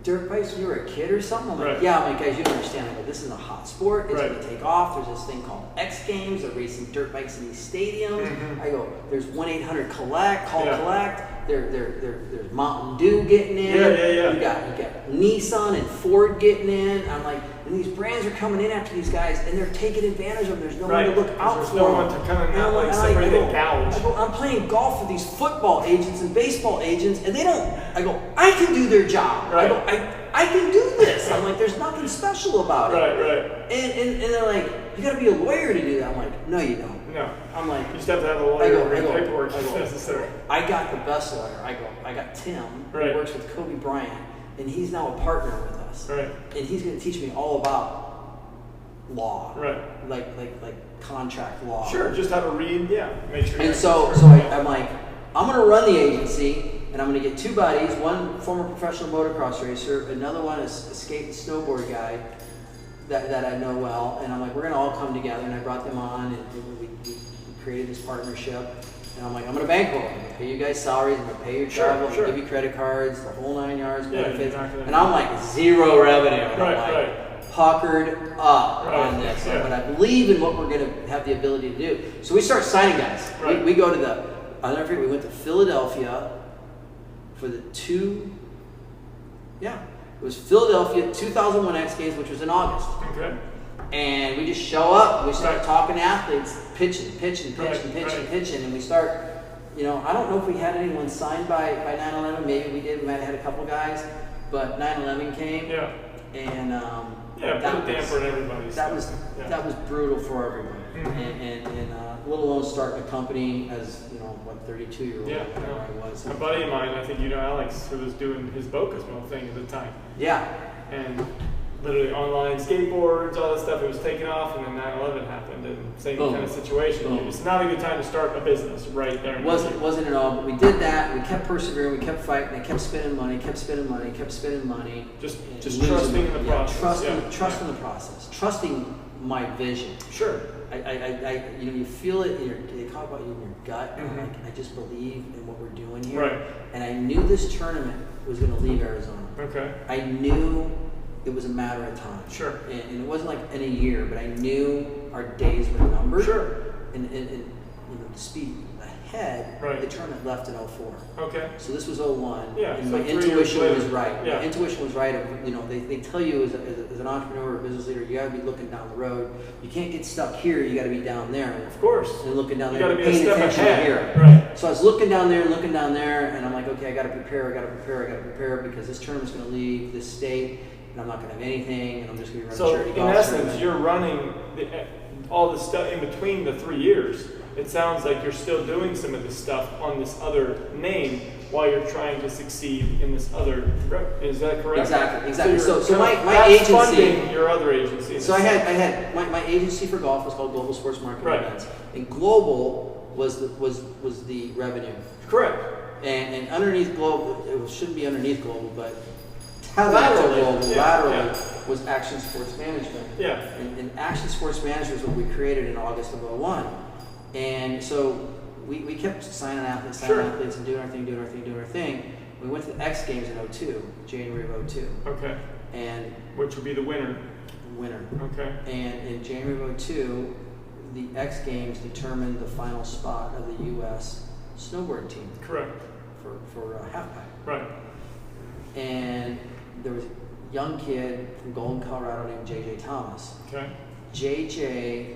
dirt bikes when you were a kid or something? I'm like, yeah. I'm like, guys, you don't understand. I go, this is a hot sport. It's going to take off. There's this thing called X Games. They're racing dirt bikes in these stadiums. Mm-hmm. I go, there's 1-800-COLLECT. Collect. There's Mountain Dew getting in. Yeah. You got Nissan and Ford getting in. I'm like, and these brands are coming in after these guys, and they're taking advantage of them. There's no one to look out for. There's no one to come in that like somebody that gouge. I go, I'm playing golf with these football agents and baseball agents, and they don't. I go, I can do their job. Right. I go, I can do this. I'm like, there's nothing special about it. Right. And they're like, you got to be a lawyer to do that. I'm like, no, you don't. No. I'm like, you just have to have a lawyer and paperwork if necessary. I got the best lawyer. I got Tim, who works with Kobe Bryant, and he's now a partner with us. Right. And he's going to teach me all about law. Right. Like contract law. Sure, just how to read, make sure. And so I'm like, I'm going to run the agency, and I'm going to get 2 buddies, one former professional motocross racer, another one is a skate and snowboard guy that I know well, and I'm like, we're going to all come together, and I brought them on, and we created this partnership, and I'm like, I'm going to bankroll. I'm going to pay you guys salaries, I'm going to pay your travel, I'm going to give you credit cards, the whole 9 yards, benefits, and I'm like 0 revenue, and I'm like puckered up on this, but I believe in what we're going to have the ability to do. So we start signing guys. We go to I'll never forget, we went to Philadelphia for the it was Philadelphia 2001 X Games, which was in August. Okay. And we just show up, we start talking to athletes, pitching, and we start, I don't know if we had anyone signed by 9/11, maybe we did, we might have had a couple guys, but 9/11 came. Yeah. And put a damper on everybody. That was brutal for everybody. Mm-hmm. And let alone starting a company as 32-year-old. Yeah, I was. A buddy of mine, I think you know Alex, who was doing his Bocasmo thing at the time. Yeah. And literally online skateboards, all that stuff, it was taking off, and then 9/11 happened, and same kind of situation. Boom. It's not a good time to start a business right there. Wasn't at all, but we did that, we kept persevering, we kept fighting, I kept spending money. Just losing trusting in the process. Trusting the process. Trusting my vision. Sure. You feel it, they talk about you in your gut, and I'm like, I just believe in what we're doing here. Right. And I knew this tournament was going to leave Arizona. Okay. I knew it was a matter of time. Sure. And it wasn't like in a year, but I knew our days were numbered. Sure. And to speed ahead, the tournament left in 04. Okay. So this was 01. Yeah. And So my intuition was right. Yeah. My intuition was right. They tell you as an entrepreneur or business leader, you got to be looking down the road. You can't get stuck here. You got to be down there. Of course. And looking down you there, got to be a paying step attention ahead. here. Right. So I was looking down there, and I'm like, okay, I got to prepare because this tournament's going to leave this state. and I'm not going to have anything, and I'm just going to be So running charity in golf essence, tournament. you're running all the stuff in between the 3 years. It sounds like you're still doing some of this stuff on this other name while you're trying to succeed in this other. Is that correct? Exactly. So, So my that's agency, funding your other agency. so I had my agency for golf was called Global Sports Marketing Right. Events, and global was the revenue, Correct. and underneath global, it shouldn't be underneath global, but tethered Laterally, to global, yeah, laterally yeah. was Action Sports Management. Yeah. And Action Sports Management is what we created in August of '01. And so we kept signing athletes, Sure. and doing our thing. We went to the X Games in '02, January of '02, Okay. and Which would be the winner. winner. Okay. And in January of '02, the X Games determined the final spot of the U.S. snowboard team Correct. for halfpipe. Right. And there was a young kid from Golden, Colorado named J.J. Thomas. Okay. JJ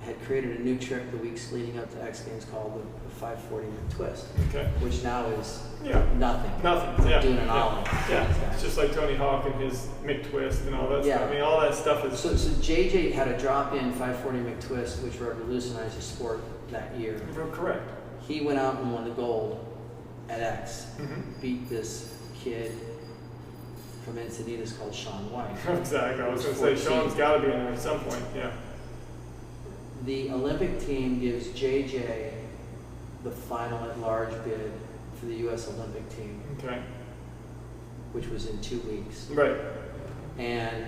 had created a new trick the weeks leading up to X Games called the 540 twist, Okay. which now is Yeah. nothing. Nothing. Yeah. Doing an yeah. ollie. Yeah. It's just like Tony Hawk and his McTwist and all that Yeah. stuff. I mean, all that stuff is. So JJ had a drop-in 540 McTwist, which revolutionized the sport that year. Correct. He went out and won the gold at X, Mm-hmm. beat this kid from Encinitas called Sean White. Exactly. I was He was going to say 14. Sean's got to be in there at some point. Yeah. The Olympic team gives JJ the final at large bid for the U.S. Olympic team, Okay. which was in 2 weeks. Right. And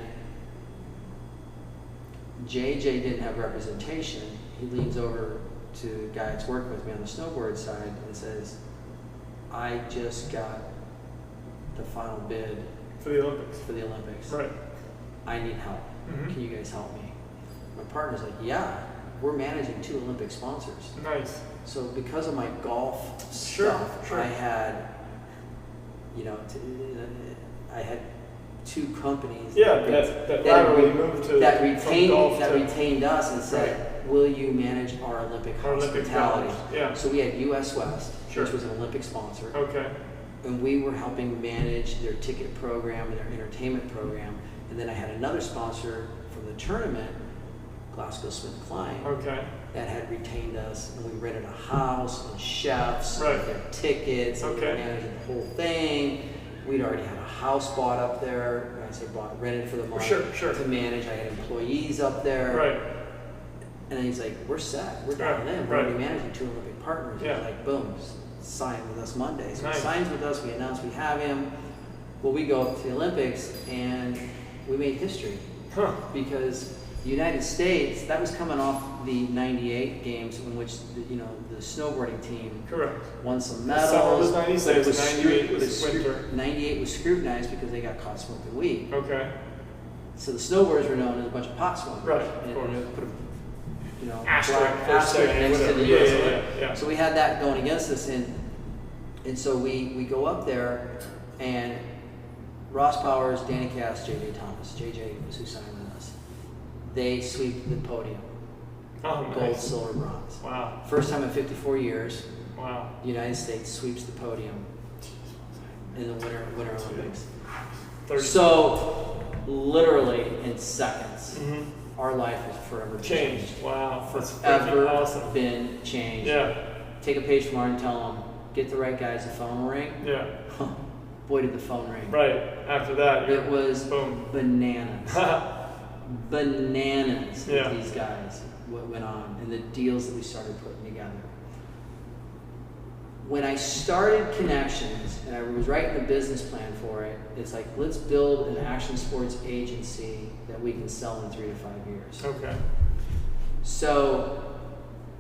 JJ didn't have representation. He leans over to the guy that's working with me on the snowboard side and says, I just got the final bid For the Olympics. for the Olympics. Right. I need help. Mhm. Can you guys help me? My partner's like, yeah, we're managing 2 Olympic sponsors. Nice. So because of my golf Sure, stuff, sure. I had, I had 2 companies Yeah. That laterally moved to that from retained golf that to retained us and said, "Will you manage our Olympic our Olympic hospitality?" dollars. Yeah. So we had US West, Sure. which was an Olympic sponsor, Okay. and we were helping manage their ticket program and their entertainment program. And then I had another sponsor from the tournament, GlaxoSmithKline, Okay. that had retained us, and we rented a house and chefs, Right. and their tickets, and we Okay. were managing the whole thing. We'd already had a house bought up there. When I say bought, rented for the month Sure, sure. to manage. I had employees up there. Right. And then he's like, "We're set. We're Right, dialed in. We're right. already managing 2 Olympic partners." Yeah. He's like, "Boom, sign with us Monday." So Nice. he signs with us. We announce we have him. Well, we go up to the Olympics, and we made history Huh. because the United States, that was coming off the '98 games in which the snowboarding team Correct. won some Summer medals. was but 96, it was 98 was scru- winter. 98 was scrutinized because they got caught smoking weed. Okay. So the snowboarders were known as a bunch of pot smokers. Right, of And course. put a Asterisk black for a asterisk second, next to whatever. the Yeah, US yeah, Olympic. yeah, yeah. So we had that going against us, and so we go up there, and Ross Powers, Danny Cass, JJ Thomas. JJ was who signed with us. They sweep the podium, Oh, gold, nice. silver, bronze. Wow. First time in 54 years, Wow. the United States sweeps the podium in the Winter Olympics. 30. So, literally in seconds, Mhm. our life has forever Changed. Wow. That's freaking Forever awesome. been changed. Yeah. Take a page from Art and tell them, get the right guys, the phone will ring. Yeah. Boy, did the phone ring. Right. After that, It was boom. bananas. Bananas Yeah. that these guys what went on and the deals that we started putting together. When I started Connections and I was writing the business plan for it, it's like, let's build an action sports agency that we can sell in 3 to 5 years. Okay. So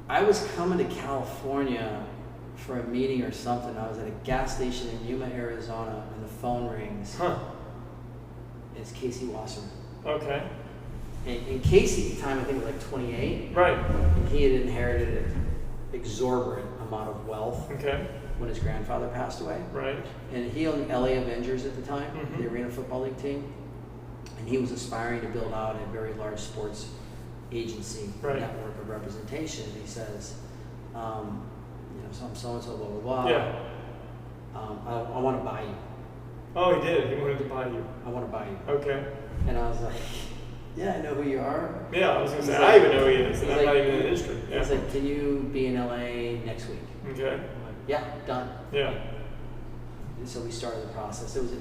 I was coming to California for a meeting or something. I was at a gas station in Yuma, Arizona, and the phone rings. Huh. And it's Casey Wasserman. Okay. And Casey at the time, I think, was like 28. Right. And he had inherited an exorbitant amount of wealth Okay. when his grandfather passed away. Right. And he owned the LA Avengers at the time, Mhm. the Arena Football League team. And he was aspiring to build out a very large sports agency Right. network of representation. And he says, so I'm so-and-so, blah, blah, blah. Yeah. I want to buy you. Oh, he did. He wanted to buy you. I want to buy you. Okay. And I was like, yeah, I know who you are. Yeah, I was gonna say He's I like- even know who he is, and he's I'm not like- even in the industry. Yeah. He's like, can you be in LA next week? Okay. I'm like, yeah, done. Yeah. And so we started the process. It was,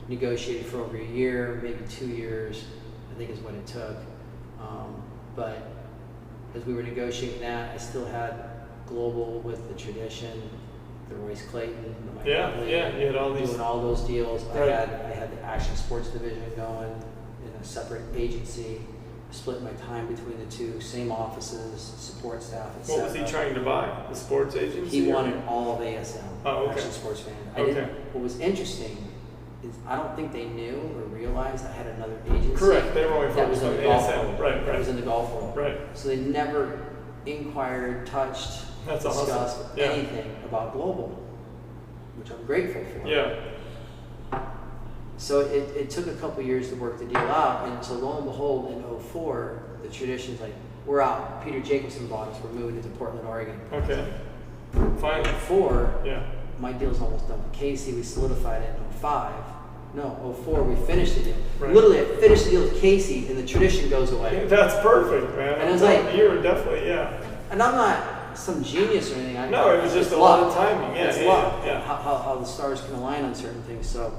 negotiated for over a year, maybe 2 years, I think is what it took. But as we were negotiating that, I still had Global with the Tradition, the Royce Clayton, the Mike Yeah, Conley, yeah, you had all these. doing all those deals. Right. I had the Action Sports division going in a separate agency. Split my time between the two, same offices, support staff, etc. What was he trying to buy? The sports agency? He or- wanted all of ASM, Oh, okay. Action Sports Fan. Okay. What was interesting is I don't think they knew or realized I had another agency. Correct. They were only that was focused in on the golf ASM. world. Right, That was right. in the golf world. Right. So they never inquired, touched, That's discussed awesome. Yeah. anything about Global, which I'm grateful for. Yeah. So it took a couple years to work the deal out, and so lo and behold, in 2004, the Tradition's like, we're out. Peter Jacobson bought us. We're moving into Portland, Oregon. Okay. Finally. 2004, Yeah. my deal's almost done with Casey. We solidified it in 2005. No, 2004, we finished the deal. Right. Literally, I finished the deal with Casey, and the Tradition goes Yeah, away. that's perfect, man. And it was like- you were definitely, yeah. And I'm not some genius or anything. No, it was just it's a lot luck. of timing. Yeah, It's yeah, luck. yeah. How the stars can align on certain things. So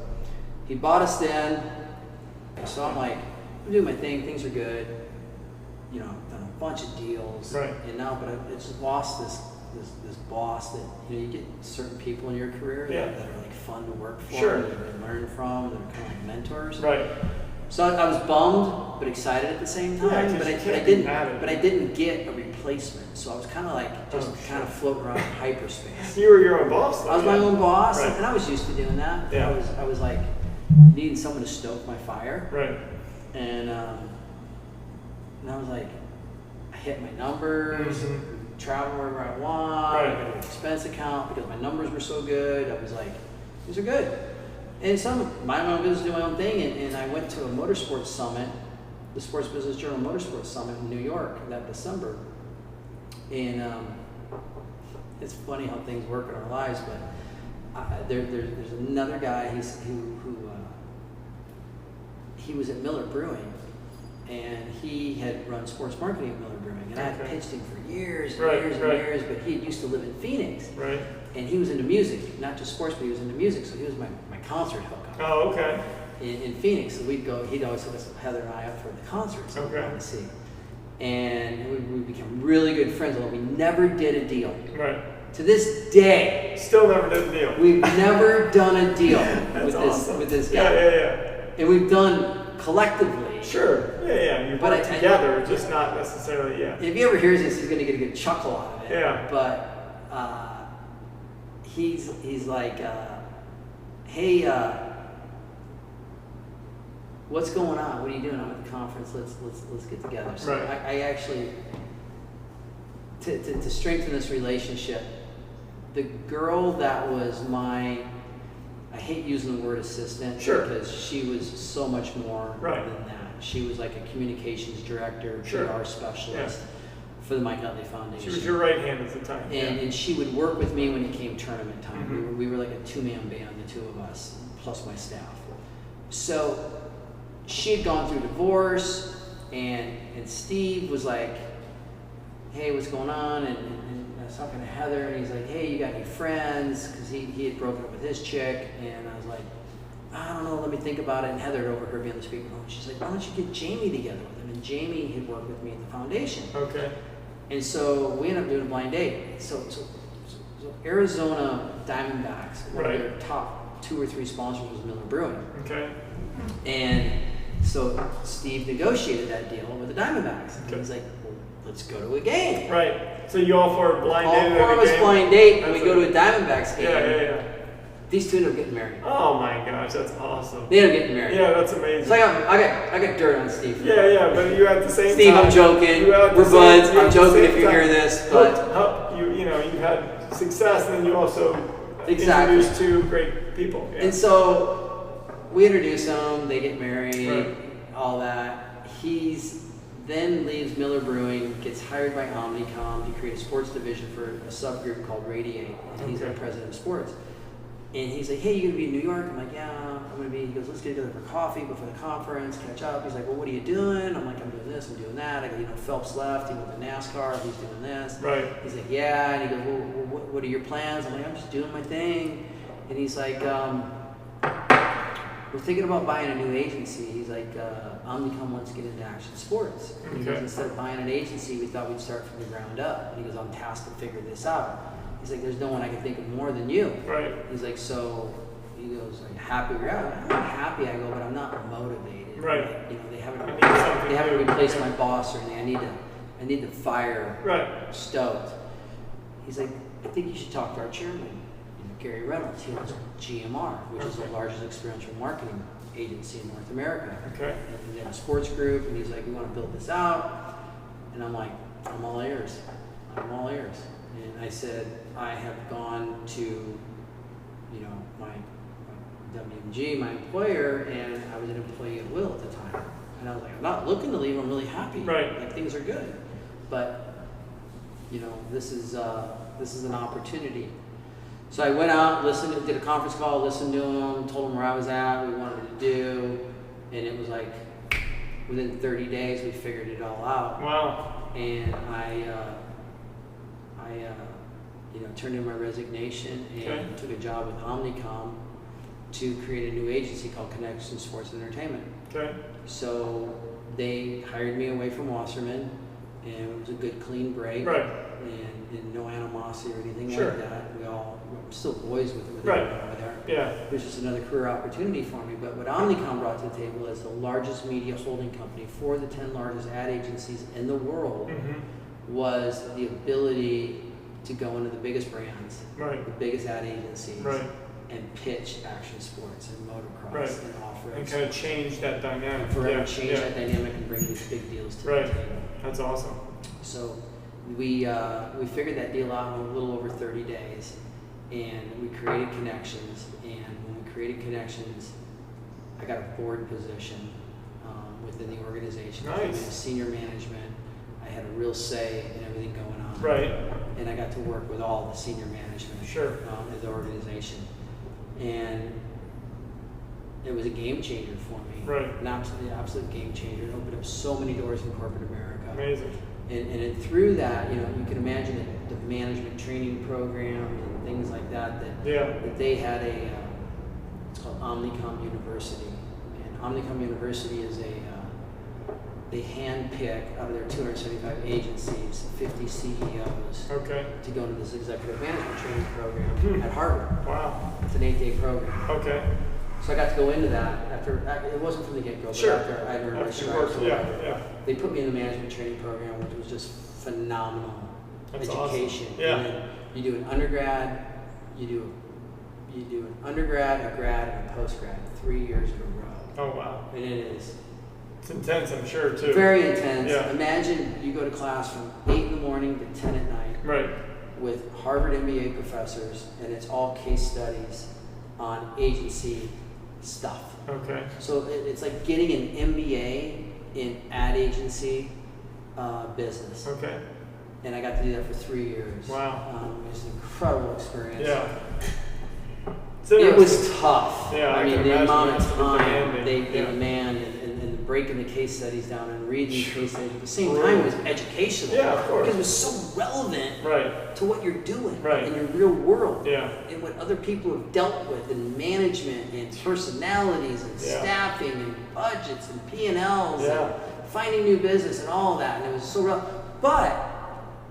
he bought us then. So I'm like, I'm doing my thing. Things are good. I've done a bunch of deals. Right. And now, but I just lost this boss that you get certain people in your career Yeah. that are like fun to work for. Sure. That you learn from. They're kind of like mentors. Right. So I was bummed but excited at the same time. Yeah, 'cause but you I can't be didn't. mad at But I it. didn't get a replacement. So I was kind of like just Oh, kind of floating around in hyperspace. You were your own boss, though. I was my yeah. own boss, Right. and I was used to doing that. Yeah. I was like needing someone to stoke my fire, Right. and I was like, I hit my numbers, Mhm. travel wherever I want. Right. I got an expense account because my numbers were so good. I was like, these are good. And my own business, do my own thing, and I went to a motorsports summit, the Sports Business Journal Motorsports Summit in New York that December, and it's funny how things work in our lives, but there's another guy he was at Miller Brewing, and he had run sports marketing at Miller Brewing, and I had Okay. pitched him for years and Right, years and right. years, but he used to live in Phoenix, Right. and he was into music, not just sports, but he was into music, so he was my concert hookup Oh, okay. in Phoenix. So he'd always hook us, Heather and I, up for the concerts that we Okay. wanted to see. And we became really good friends, although we never did a deal. Right. To this day, Still never did the deal. we've never done a deal That's with awesome. this guy. Yeah, yeah, And we've done collectively. yeah. Sure. Yeah, yeah. You But work I- together, just not necessarily, yeah. If he ever hears this, he's going to get a good chuckle out of it. Yeah. But he's like, hey, what's going on? What are you doing? I'm at the conference. Let's get together. So Right. I actually, to strengthen this relationship, the girl that was I hate using the word assistant Sure. because she was so much more Right. than that. She was like a communications director, Sure. PR specialist for the Mike Utley Foundation. She was your right hand at the time. And she would work with me when it came tournament time. Mhm. We were like a two-man band, the two of us, plus my staff. So she had gone through divorce, and Steve was like, hey, what's going on? And I was talking to Heather, and he's like, hey, you got any friends? Because he had broken up with his chick, and I was like, I don't know, let me think about it. And Heather had overheard me on the speakerphone. She's like, why don't you get Jamie together with him? And Jamie had worked with me at the foundation. Okay. And so we ended up doing a blind date. So Arizona Diamondbacks, one Right. of their top 2 or 3 sponsors was Miller Brewing. Okay. And so Steve negotiated that deal with the Diamondbacks. And Okay. he's like, well, let's go to a game. Right. So you all four blind All dated 4 at of a us game? blind date, and we That's go a- to a Diamondbacks game. Yeah, yeah, yeah. These two ended up getting married. Oh my gosh, that's awesome. They ended up getting married. Yeah, that's amazing. So I got dirt on Steve. Yeah, yeah, but you at the same Steve, time. I'm joking. you at the We're same- buds. you at I'm the joking same if you time hear this, but- you had success, and then you also Exactly. introduced 2 great people. Yeah. And so we introduce them, they get married, Right. all that. He's then leaves Miller Brewing, gets hired by Omnicom to create a sports division for a subgroup called Radiate, and he's our Okay. president of sports. And he's like, hey, you gonna be in New York? I'm like, yeah, I'm gonna be. He goes, let's get together for coffee before the conference, catch up. He's like, well, what are you doing? I'm like, I'm doing this, I'm doing that. I go, Phelps left, he went to NASCAR, he's doing this. Right. He's like, yeah, and he goes, well, what are your plans? I'm like, I'm just doing my thing. And he's like, we're thinking about buying a new agency. He's like, Omnicom wants to get into action sports. He goes, instead of buying an agency, we thought we'd start from the ground up. And he goes, I'm tasked to figure this out. He's like, there's no one I can think of more than you. Right. He's like, so, he goes, are you happy where you're at? I'm not happy, I go, but I'm not motivated. Right. They haven't replaced my boss or anything. I need to fire stoked. He's like, I think you should talk to our chairman, Gary Reynolds. He owns GMR, which is the largest experiential marketing agency in North America. Okay. And they have a sports group, and he's like, we want to build this out. And I'm like, I'm all ears. I'm all ears. And I said, I have gone to, my WMG, my employer, and I was an employee at will at the time. And I was like, I'm not looking to leave. I'm really happy. Right. Like, things are good. But, this is an opportunity. So I went out, did a conference call, listened to him, told him where I was at, what we wanted to do, and it was like within 30 days we figured it all out. Wow. And I turned in my resignation and took a job with Omnicom to create a new agency called Connection Sports and Entertainment. Okay. So they hired me away from Wasserman, and it was a good, clean break. Right. And no animosity or anything Sure. like that. We're still boys with Right. everyone over there. Yeah. It was just another career opportunity for me. But what Omnicom brought to the table as the largest media holding company for the 10 largest ad agencies in the world was the ability to go into the biggest brands, the biggest ad agencies, and pitch action sports and motocross and off-road. And kind of change that dynamic. Forever change that dynamic and bring these big deals to the table. That's awesome. So we figured that deal out in a little over 30 days, and we created Connections. And when we created Connections, I got a board position within the organization. I was in senior management. I had a real say in everything going on. Right. And I got to work with all the senior management of the organization. And it was a game changer for me. Right. An absolute game changer. It opened up so many doors in corporate America. Amazing. And through that, you can imagine the management training programs and things like that that they had it's called Omnicom University. And Omnicom University is they handpick out of their 275 agencies 50 CEOs to go into this executive management training program at Harvard. Wow. It's an 8-day program. Okay. So I got to go into that after, it wasn't from the get-go, but after I earned my stripes. They put me in the management training program, which was just phenomenal. That's education. Awesome. Yeah. And then you do an undergrad, you do an undergrad, a grad, and a postgrad 3 years in a row. Oh, wow. And it is. It's intense, I'm sure, too. Very intense. Yeah. Imagine you go to class from 8 in the morning to 10 at night. Right. With Harvard MBA professors, and it's all case studies on agency stuff. Okay. So it's like getting an MBA in ad agency business. Okay. And I got to do that for 3 years. Wow. It was an incredible experience. Yeah. It was tough. Yeah, I mean, the amount of time they yeah. demand and breaking the case studies down and reading these case studies. At the same time, it was educational. Yeah, of course. Because it was so relevant right. to what you're doing right. in your real world. Yeah. And what other people have dealt with in management and personalities and yeah. staffing and budgets and P&Ls yeah. and finding new business and all that. And it was so relevant. But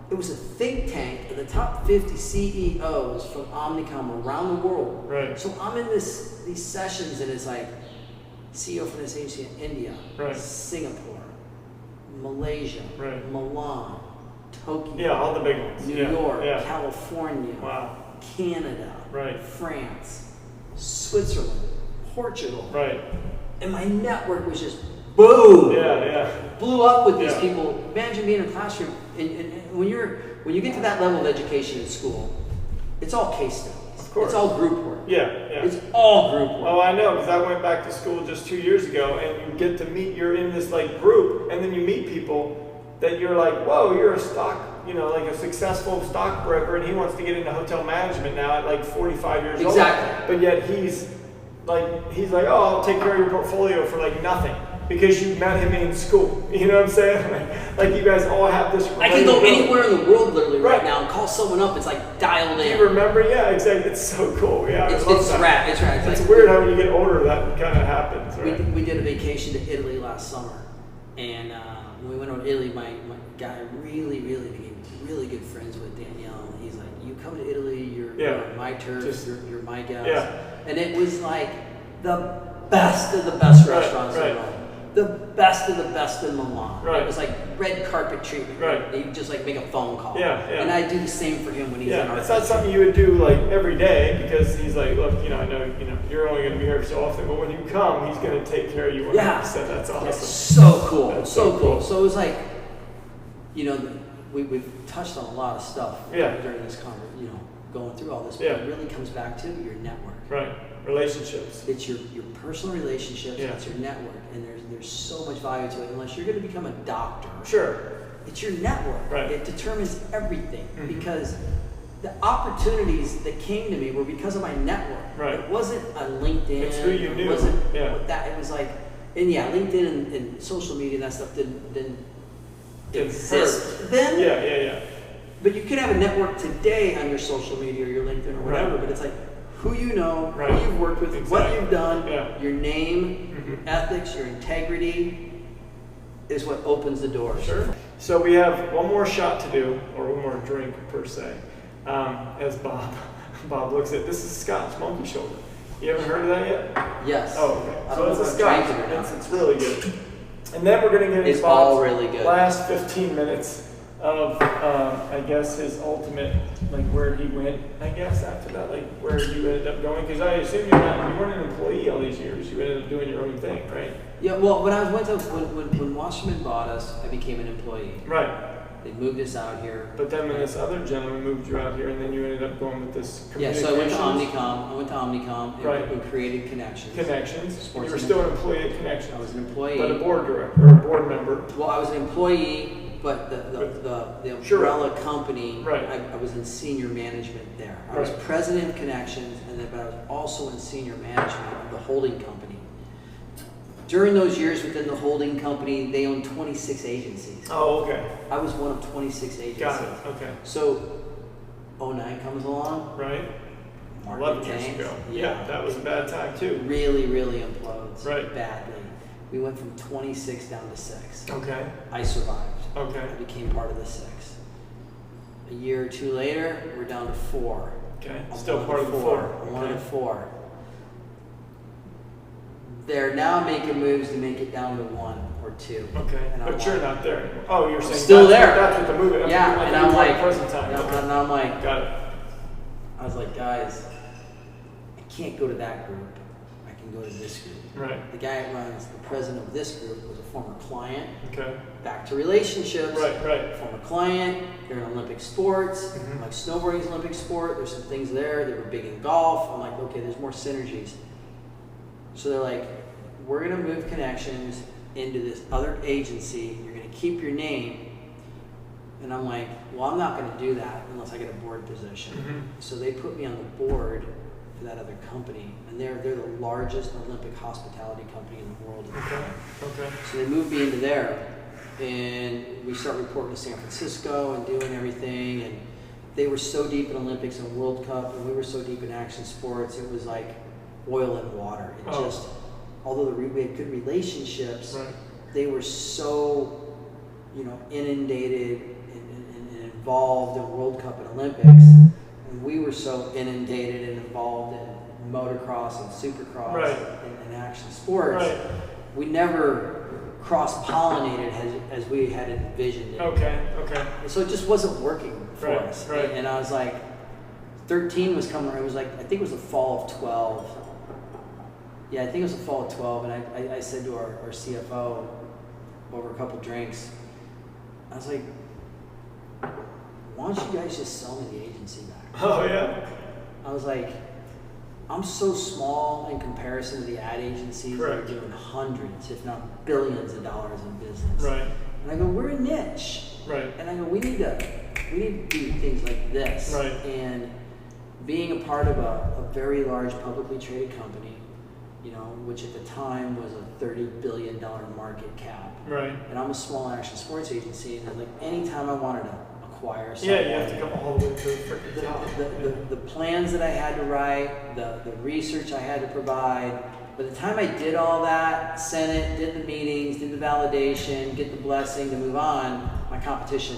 it was a think tank of the top 50 CEOs from Omnicom around the world. Right. So I'm in these sessions, and it's like CEO from this agency in India, right. Singapore, Malaysia, right. Milan, Tokyo, yeah, all the big ones. New yeah. York, yeah. California, wow. Canada, right. France, Switzerland, Portugal. Right. And my network was just boom. Yeah, yeah. Blew up with these yeah. people. Imagine being in a classroom, and when you get to that level of education in school, it's all case studies. Of course. It's all group work. Yeah, yeah. It's all group work. Oh, I know, because I went back to school just 2 years ago, and you get to meet. You're in this like group, and then you meet people, that you're like, whoa, you're a stock, like a successful stockbroker, and he wants to get into hotel management now at like 45 years old. Exactly. But yet he's like, oh, I'll take care of your portfolio for like nothing because you met him in school. You know what I'm saying? Like you guys all have this. I can go anywhere in the world literally right Right. now and call someone up. It's like dialed in. Do you remember? Yeah, exactly. It's so cool. Yeah, It's I love that. rad. It's rad. It's like, weird how when you get older that kind of happens, right? we did a vacation to Italy last summer, and when we went over to Italy, my guy really became really good friends with Danielle. And he's like, "You come to Italy, you're on my turf, you're my guest." Yeah. And it was like the best of the best Right, restaurants right. in Rome. The best of the best in Milan. Right. It was like red carpet treatment. Right. You just like make a phone call. Yeah. And I do the same for him when he's in Yeah, our it's not country. something you would do like every day because he's like, look, I know, you're only going to be here so often, but when you come, he's going to take care of you 100%. Yeah. That's awesome. It's so cool. That's so so cool. cool. So it was like, we've touched on a lot of stuff Yeah. during this conversation, going through all this, but Yeah. it really comes back to your network. Right. Relationships. It's your personal relationships, Yeah. it's your network, and there's so much value to it. Unless you're going to become a doctor, Sure. it's your network. Right. It determines everything Mhm. because the opportunities that came to me were because of my network. Right. It wasn't on LinkedIn. It's who you It knew. wasn't Yeah. what that. It was like, and yeah, LinkedIn and social media and that stuff didn't Didn't exist then. Yeah. But you could have a network today on your social media or your LinkedIn or whatever. Right. But it's like who you know, Right. who you've worked with, what Exactly. you've done, Yeah. your name, Mhm. your ethics, your integrity is what opens the doors. Sure. So we have one more shot to do, or one more drink per se, as Bob looks at. This is Scotch Monkey Shoulder. You haven't heard of that yet? Yes. Oh, okay. I So don't it's know a if I've Scotch. drank it or not. It's really good. And then we're going to get It's into all Bob's really good. last 15 minutes of, I guess, his ultimate, like where he went, I guess, after that, like where you ended up going. Because I assume you weren't an employee all these years. You ended up doing your own thing, right? Yeah. Well, when Wasserman bought us, I became an employee. Right. They moved us out here. But then when this other gentleman moved you out here, and then you ended up going with this Yeah, so I went to communications Omnicom and, Right. and created Connections. Connections. Sports You were still an employee at Connections. I was an employee. But a board director or a board member. Well, I was an employee, but the Sure. umbrella company, Right. I was in senior management there. I was Right. president of Connections, but I was also in senior management of the holding company. During those years within the holding company, they owned 26 agencies. Oh, okay. I was one of 26 agencies. Got it. Okay. So, 09 comes along. Right. Market 11 years tanks. ago. Yeah, that was a bad time too. Really implodes. Right. Badly. We went from 26 down to 6. Okay. I survived. Okay. I became part of the 6. A year or two later, we're down to 4. Okay. I'm Still one part of the four. I'm one of Okay. the 4. They're now making moves to make it down to 1 or 2. Okay. And I'm But you're like- not there anymore. Oh, you're saying still that's, there. That's what the movie. That's Yeah, what and you I'm were like, present time. Okay. and I'm like, Got it. I was like, guys, I can't go to that group. I can go to this group. Right. The guy that runs, the president of this group, was a former client. Okay. Back to relationships. Right. Former client. They're in Olympic sports. Mhm. Like snowboarding's an Olympic sport. There's some things there. They were big in golf. I'm like, okay, there's more synergies. So they're like, we're gonna move Connections into this other agency. You're gonna keep your name. And I'm like, well, I'm not gonna do that unless I get a board position. Mhm. So they put me on the board for that other company, and they're the largest Olympic hospitality company in the world. Okay. So they moved me into there, and we start reporting to San Francisco and doing everything. And they were so deep in Olympics and World Cup, and we were so deep in action sports. It was like oil and water. It Oh. just, although we had good relationships, Right. they were so, inundated and involved in World Cup and Olympics, and we were so inundated and involved in motocross and supercross Right. and action sports. Right. We never cross-pollinated as we had envisioned it. Okay. And so it just wasn't working for Right, us. right. And I was like, 13 was coming. It was like, I think it was the fall of 12. Yeah, I think it was the fall of 12. And I said to our CFO over a couple drinks, I was like, why don't you guys just sell me the agency back? Oh yeah. I was like, I'm so small in comparison to the ad agencies that are Correct. doing hundreds, if not billions of dollars in business. Right. And I go, we're a niche. Right. And I go, we need to do things like this. Right. And being a part of a very large publicly traded company, you know, which at the time was a $30 billion market cap. Right. And I'm a small action sports agency, and like anytime I wanted to acquire something, Yeah, you have to go all the way to the freaking top. the plans that I had to write, the research I had to provide. By the time I did all that, sent it, did the meetings, did the validation, get the blessing to move on, my competition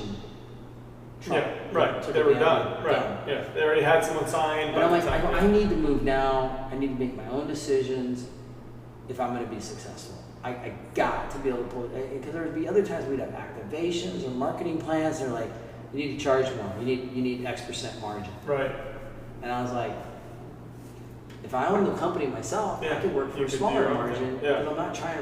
Yeah, right. They were done. Right. Yeah, they already had someone signed. And I'm like, I need to move now. I need to make my own decisions if I'm going to be successful. I got to be able to pull it, because there would be other times we'd have activations or marketing plans. They're like, you need to charge more. You need X% margin. Right. And I was like, if I own the company myself, I could work for a smaller margin. Yeah. Because I'm not trying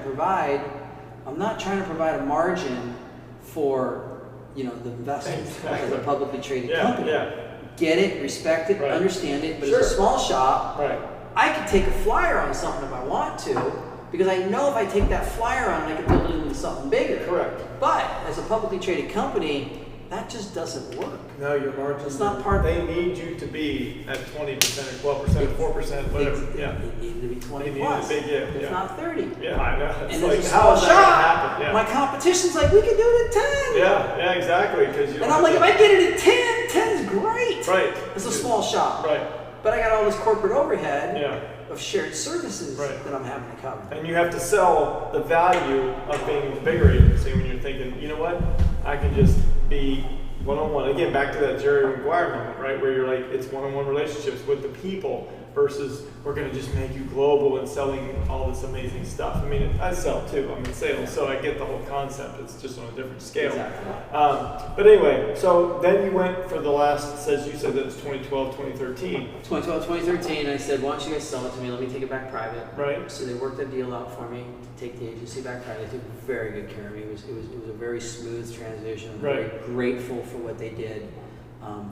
to provide a margin for, you know, the investors as a publicly traded company. Yeah. Get it, respect it, Right. understand it. But Sure. as a small shop, Right. I could take a flyer on something if I want to, because I know if I take that flyer on, I can build it into something bigger. Correct. But as a publicly traded company, that just doesn't work. No, your margins. It's not part. They need you to be at 20% or 12% or 4%, whatever. Yeah. It needed to be 20 They needed plus. a big, If yeah. not 30. Yeah, I know. It's And like, as a how small is that gonna shop, happen? Yeah. my competition's like, we can do it at 10. Yeah, exactly. Because you. And I'm like, if I get it at 10, 10's great. Right. It's a small shop. Right. But I got all this corporate overhead Yeah. of shared services Right. that I'm having to cover. And you have to sell the value of being a bigger agency when you're thinking, you know what, I can just be one-on-one. Again, back to that Jerry Maguire moment, right? Where you're like, it's one-on-one relationships with the people versus we're going to just make you global and selling all this amazing stuff. I mean, I sell too. I'm in sales, so I get the whole concept. It's just on a different scale. Exactly. But anyway, so then you went for the last, you said that was 2012, 2013. 2012, 2013, I said, why don't you guys sell it to me? Let me take it back private. Right. So they worked that deal out for me to take the agency back private. They took very good care of me. It was a very smooth transition. I'm very grateful for what they did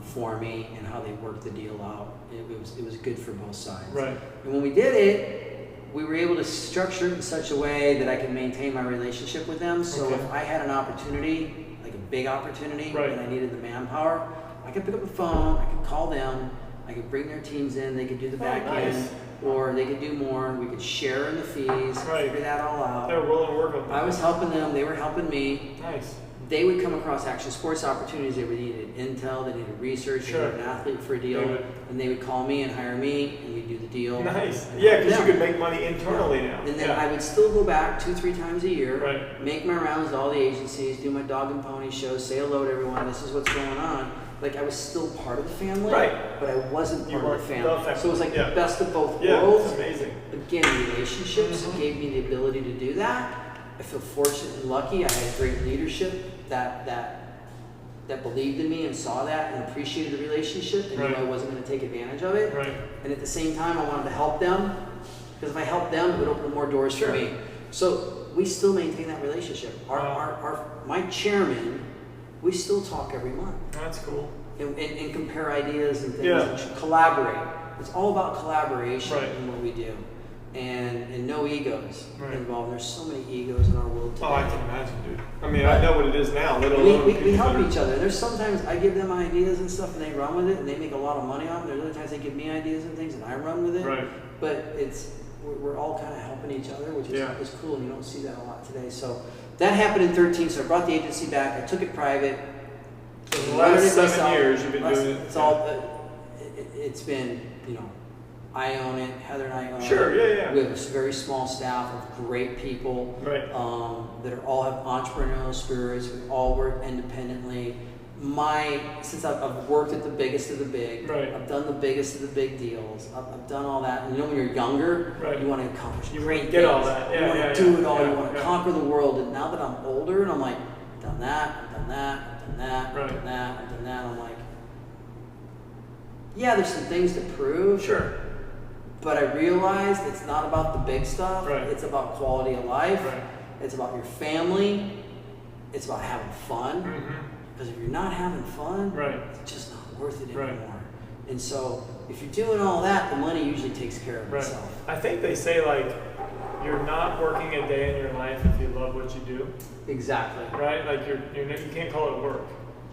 for me and how they worked the deal out. It was good for both sides. Right. And when we did it, we were able to structure it in such a way that I could maintain my relationship with them. So Okay. if I had an opportunity, like a big opportunity, Right. and I needed the manpower, I could pick up the phone, I could call them, I could bring their teams in, they could do the back nice. end, or they could do more, we could share in the fees, Right. figure that all out. They were willing to work on that. I was helping them, they were helping me. Nice. They would come across action sports opportunities. They would needed intel, they needed research, Sure. they needed an athlete for a deal, They would. and they would call me and hire me, and we'd do the deal. Nice. and Yeah, help because you them. could make money internally now. And then yeah. I would still go back 2-3 times a year, Right. make my rounds to all the agencies, do my dog and pony shows, say hello to everyone, this is what's going on. Like I was still part of the family, Right. but I wasn't You part of the weren't family. the family. So it was like Yeah. the best of both Yeah, worlds. it's amazing. Again, relationships Mhm. gave me the ability to do that. I feel fortunate and lucky. I had great leadership that believed in me and saw that and appreciated the relationship and Right. knew I wasn't going to take advantage of it. Right. And at the same time, I wanted to help them because if I helped them, it would open more doors Sure. for me. So we still maintain that relationship. My chairman, we still talk every month That's cool. and compare ideas and things Yeah. and collaborate. It's all about collaboration Right. in what we do. And no egos Right. involved. There's so many egos in our world today. Oh, I can imagine, dude. I mean, I know what it is now. Let We alone people help that are- each other. There's sometimes I give them ideas and stuff, and they run with it, and they make a lot of money off it. There's other times they give me ideas and things, and I run with it. Right. But we're all kind of helping each other, which Yeah. is cool, and you don't see that a lot today. So that happened in 13. So I brought the agency back. I took it private. So the Running last it 7 myself. years you've been doing it. It's all. It's been, I own it. Heather and I own it. Sure, yeah. We have a very small staff of great people. Right. That all have entrepreneurial spirits. We all work independently. Since I've worked at the biggest of the big, Right. I've done the biggest of the big deals. I've done all that. And when you're younger, Right. you want to accomplish You great wanna get things. all that. Yeah, you want to yeah, do yeah. it all. Yeah, You want to yeah. conquer the world. And now that I'm older, and I'm like, I've done that, I've done that, I've done that, Right. I've done that, I've done that. I'm like, yeah, there's some things to prove. Sure. But I realized it's not about the big stuff. Right. It's about quality of life. Right. It's about your family. It's about having fun. Mm-hmm. Because if you're not having fun, Right. it's just not worth it Right. anymore. And so if you're doing all that, the money usually takes care of Right. itself. I think they say like you're not working a day in your life if you love what you do, Exactly. right? Like you can't call it work.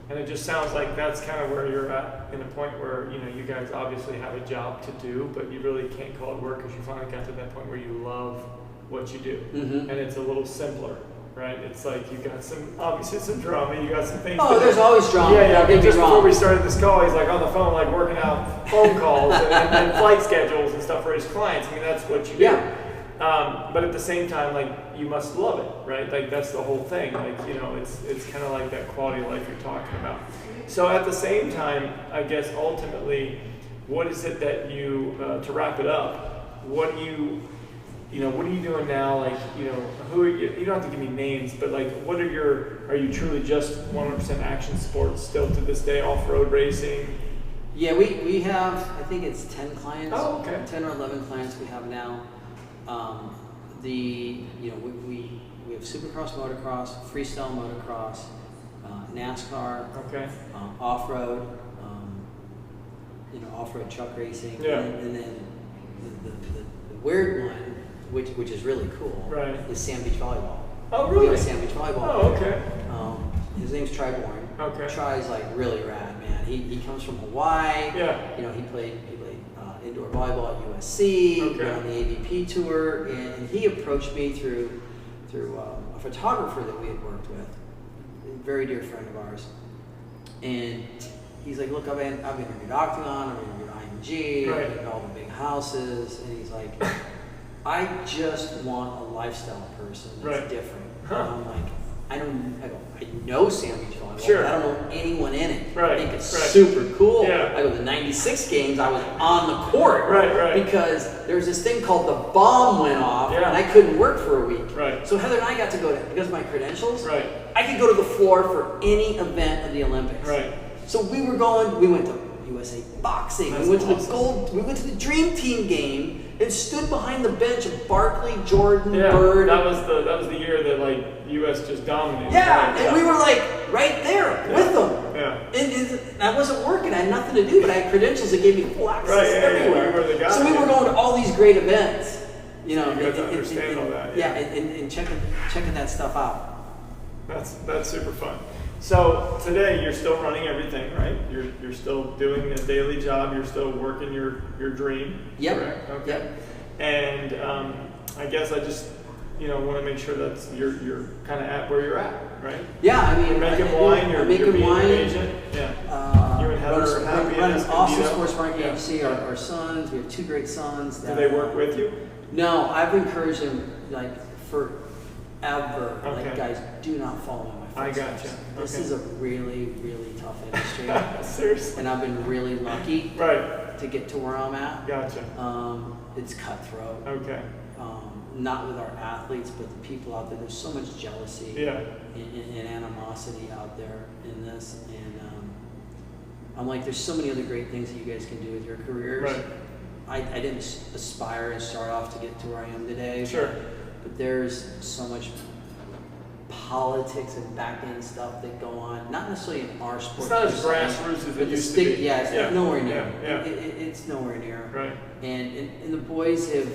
And it just sounds like that's kind of where you're at, in a point where, you guys obviously have a job to do, but you really can't call it work because you finally got to that point where you love what you do. Mm-hmm. And it's a little simpler, right? It's like you got obviously some drama, you got some things. Oh, there's always drama. Yeah, Don't get me just before wrong. we started this call, he's like on the phone, like working out phone calls and flight schedules and stuff for his clients. I mean, that's what you do. Yeah. But at the same time, like, you must love it, right? Like, that's the whole thing. Like, it's kind of like that quality of life you're talking about. So at the same time, I guess ultimately, what is it that you, to wrap it up, what are you doing now? Like, who are you don't have to give me names, but like, are you truly just 100% action sports still to this day, off-road racing? Yeah, we have, I think it's 10 clients. Oh, okay. 10 or 11 clients we have now. We have Supercross, motocross, freestyle motocross, NASCAR, Okay. off-road, off-road truck racing, Yeah. and then the weird one, which is really cool, Right. is Sand Beach Volleyball. Oh, We really? have a Sand Beach Volleyball. Oh, okay. His name's Tri Bourne. Okay. Tri's like really rad, man. He comes from Hawaii. Yeah. He played indoor volleyball at USC. Okay. Went on the AVP tour, and he approached me through a photographer that we had worked with, a very dear friend of ours. And he's like, "Look, I've interviewed Octagon, I've interviewed IMG, Right. I've interviewed all the big houses," and he's like, "I just want a lifestyle person that's Right. different." Huh. And I'm like, I know Sand Beach Volleyball. Sure. I don't know anyone in it. Right, I think it's right. super cool. Yeah. I go to the 96 games, I was on the court. Right. Because there's this thing called the bomb went off, Yeah. and I couldn't work for a week. Right. So Heather and I got to go to, because of my credentials, Right. I could go to the floor for any event of the Olympics. Right. So we went to USA Boxing, That's we went to awesome. we went to the Dream Team game and stood behind the bench of Barkley, Jordan, Yeah. Bird. That was the year that like U.S. just dominated. Yeah, Right. and we were like right there with them. Yeah. And I wasn't working. I had nothing to do, but I had credentials that gave me full access Right, yeah, everywhere. you were the guy, so we yeah. were going to all these great events. You know, you got to understand all that, yeah. and checking that stuff out. That's super fun. So today you're still running everything, right? You're still doing a daily job. You're still working your dream. Yep. Correct? Okay. Yep. And I guess I just want to make sure that you're kind of at where you're at, right? Yeah, I mean, You're making wine. You're making being wine. an agent. Yeah. You and Heather are happy in running Escondido? Austin Sports Bar Yeah. KFC. Our sons, we have two great sons. Do they work with you? No, I've encouraged them like forever. Okay. Like, guys, do not follow in my I footsteps. gotcha. This Okay. is a really, really tough industry, Seriously. and I've been really lucky Right. to get to where I'm at. Gotcha. It's cutthroat. Okay. Not with our athletes, but the people out there. There's so much jealousy Yeah. and animosity out there in this, and I'm like, there's so many other great things that you guys can do with your careers. Right. I didn't aspire and start off to get to where I am today. Sure. But there's so much politics and back end stuff that go on, not necessarily in our sport. It's not as per se, grassroots as but it the used to be. Yeah, it's nowhere near. Yeah. It's nowhere near. Right. And the boys have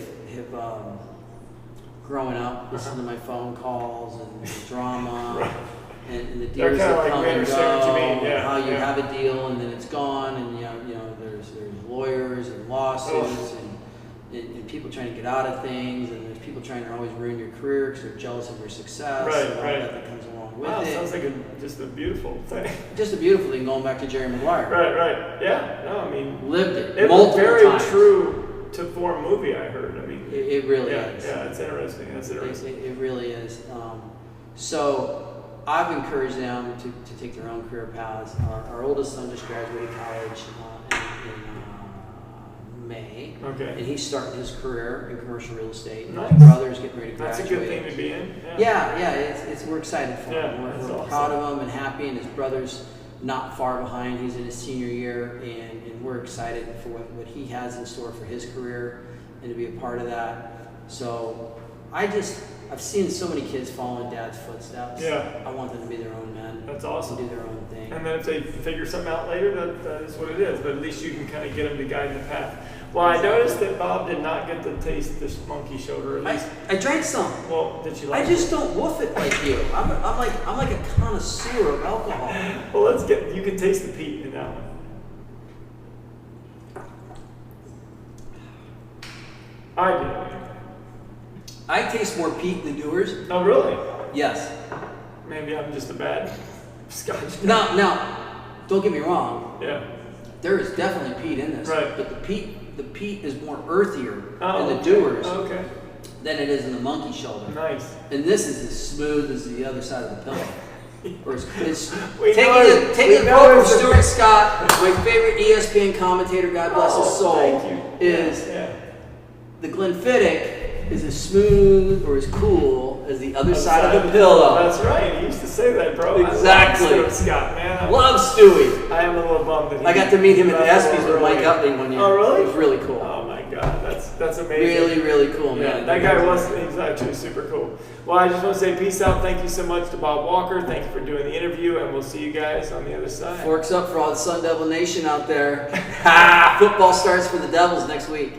growing up, listening to my phone calls and the drama. Right. And the They're deals kinda that like, come we and understand what you mean, go, yeah, and how you yeah. have a deal and then it's gone, and there's lawyers and lawsuits and people trying to get out of things, and there's people trying to always ruin your career because they're jealous of your success Right, and all right. that comes along with Wow, it. sounds like just a beautiful thing. Just a beautiful thing, going back to Jerry Maguire. Right. Yeah. No, I mean, Lived it it was multiple very times. true to form movie. I heard. I mean, It really yeah, is. yeah. It's interesting. That's interesting. It really is. So I've encouraged them to take their own career paths. Our oldest son just graduated college in May, Okay. and he's starting his career in commercial real estate. Nice. His brother's getting ready to That's graduate. a good thing to be in. Yeah. We're excited for Yeah, him. that's We're awesome. proud of him and happy, and his brother's not far behind. He's in his senior year, and we're excited for what he has in store for his career and to be a part of that. So I just I've seen so many kids follow in dad's footsteps. Yeah. I want them to be their own men. That's And awesome. do their own thing. And then if they figure something out later, that is what it is. But at least you can kind of get them to guide the path. Well, I noticed that Bob did not get to taste this monkey shoulder. At least, I drank some. well, did you like I just don't woof it like you. I'm like a connoisseur of alcohol. it? Well, you can taste the peat in that one. I do. I taste more peat than Dewar's. Oh, really? Yes. Maybe I'm just a bad Scotch. Now, don't get me wrong. Yeah. There is definitely peat in this. Right. But the peat is more earthier Oh, in the Dewar's Okay. than it is in the monkey shoulder. Nice. And this is as smooth as the other side of the pillow. Or it's We taking know the it- taking we the know quote from it's a- Stuart Scott, my favorite ESPN commentator, God bless his Oh, soul, thank you. is Yeah. the Glenfiddich is as smooth or as cool as the other side of the pillow. pillow. That's right. He used to say that, bro. Exactly. I love Stuart Scott, man. Love Stewie. I am a little bummed that he I got to meet him at the left a ESPYs little with Mike early. Upton one year. Oh, really? It was really cool. Oh my God, that's amazing. Really, really cool, Yeah, man. that guy he's actually super cool. Well, I just want to say peace out. Thank you so much to Bob Walker. Thank you for doing the interview, and we'll see you guys on the other side. Forks up for all the Sun Devil Nation out there. Ha! Football starts for the Devils next week.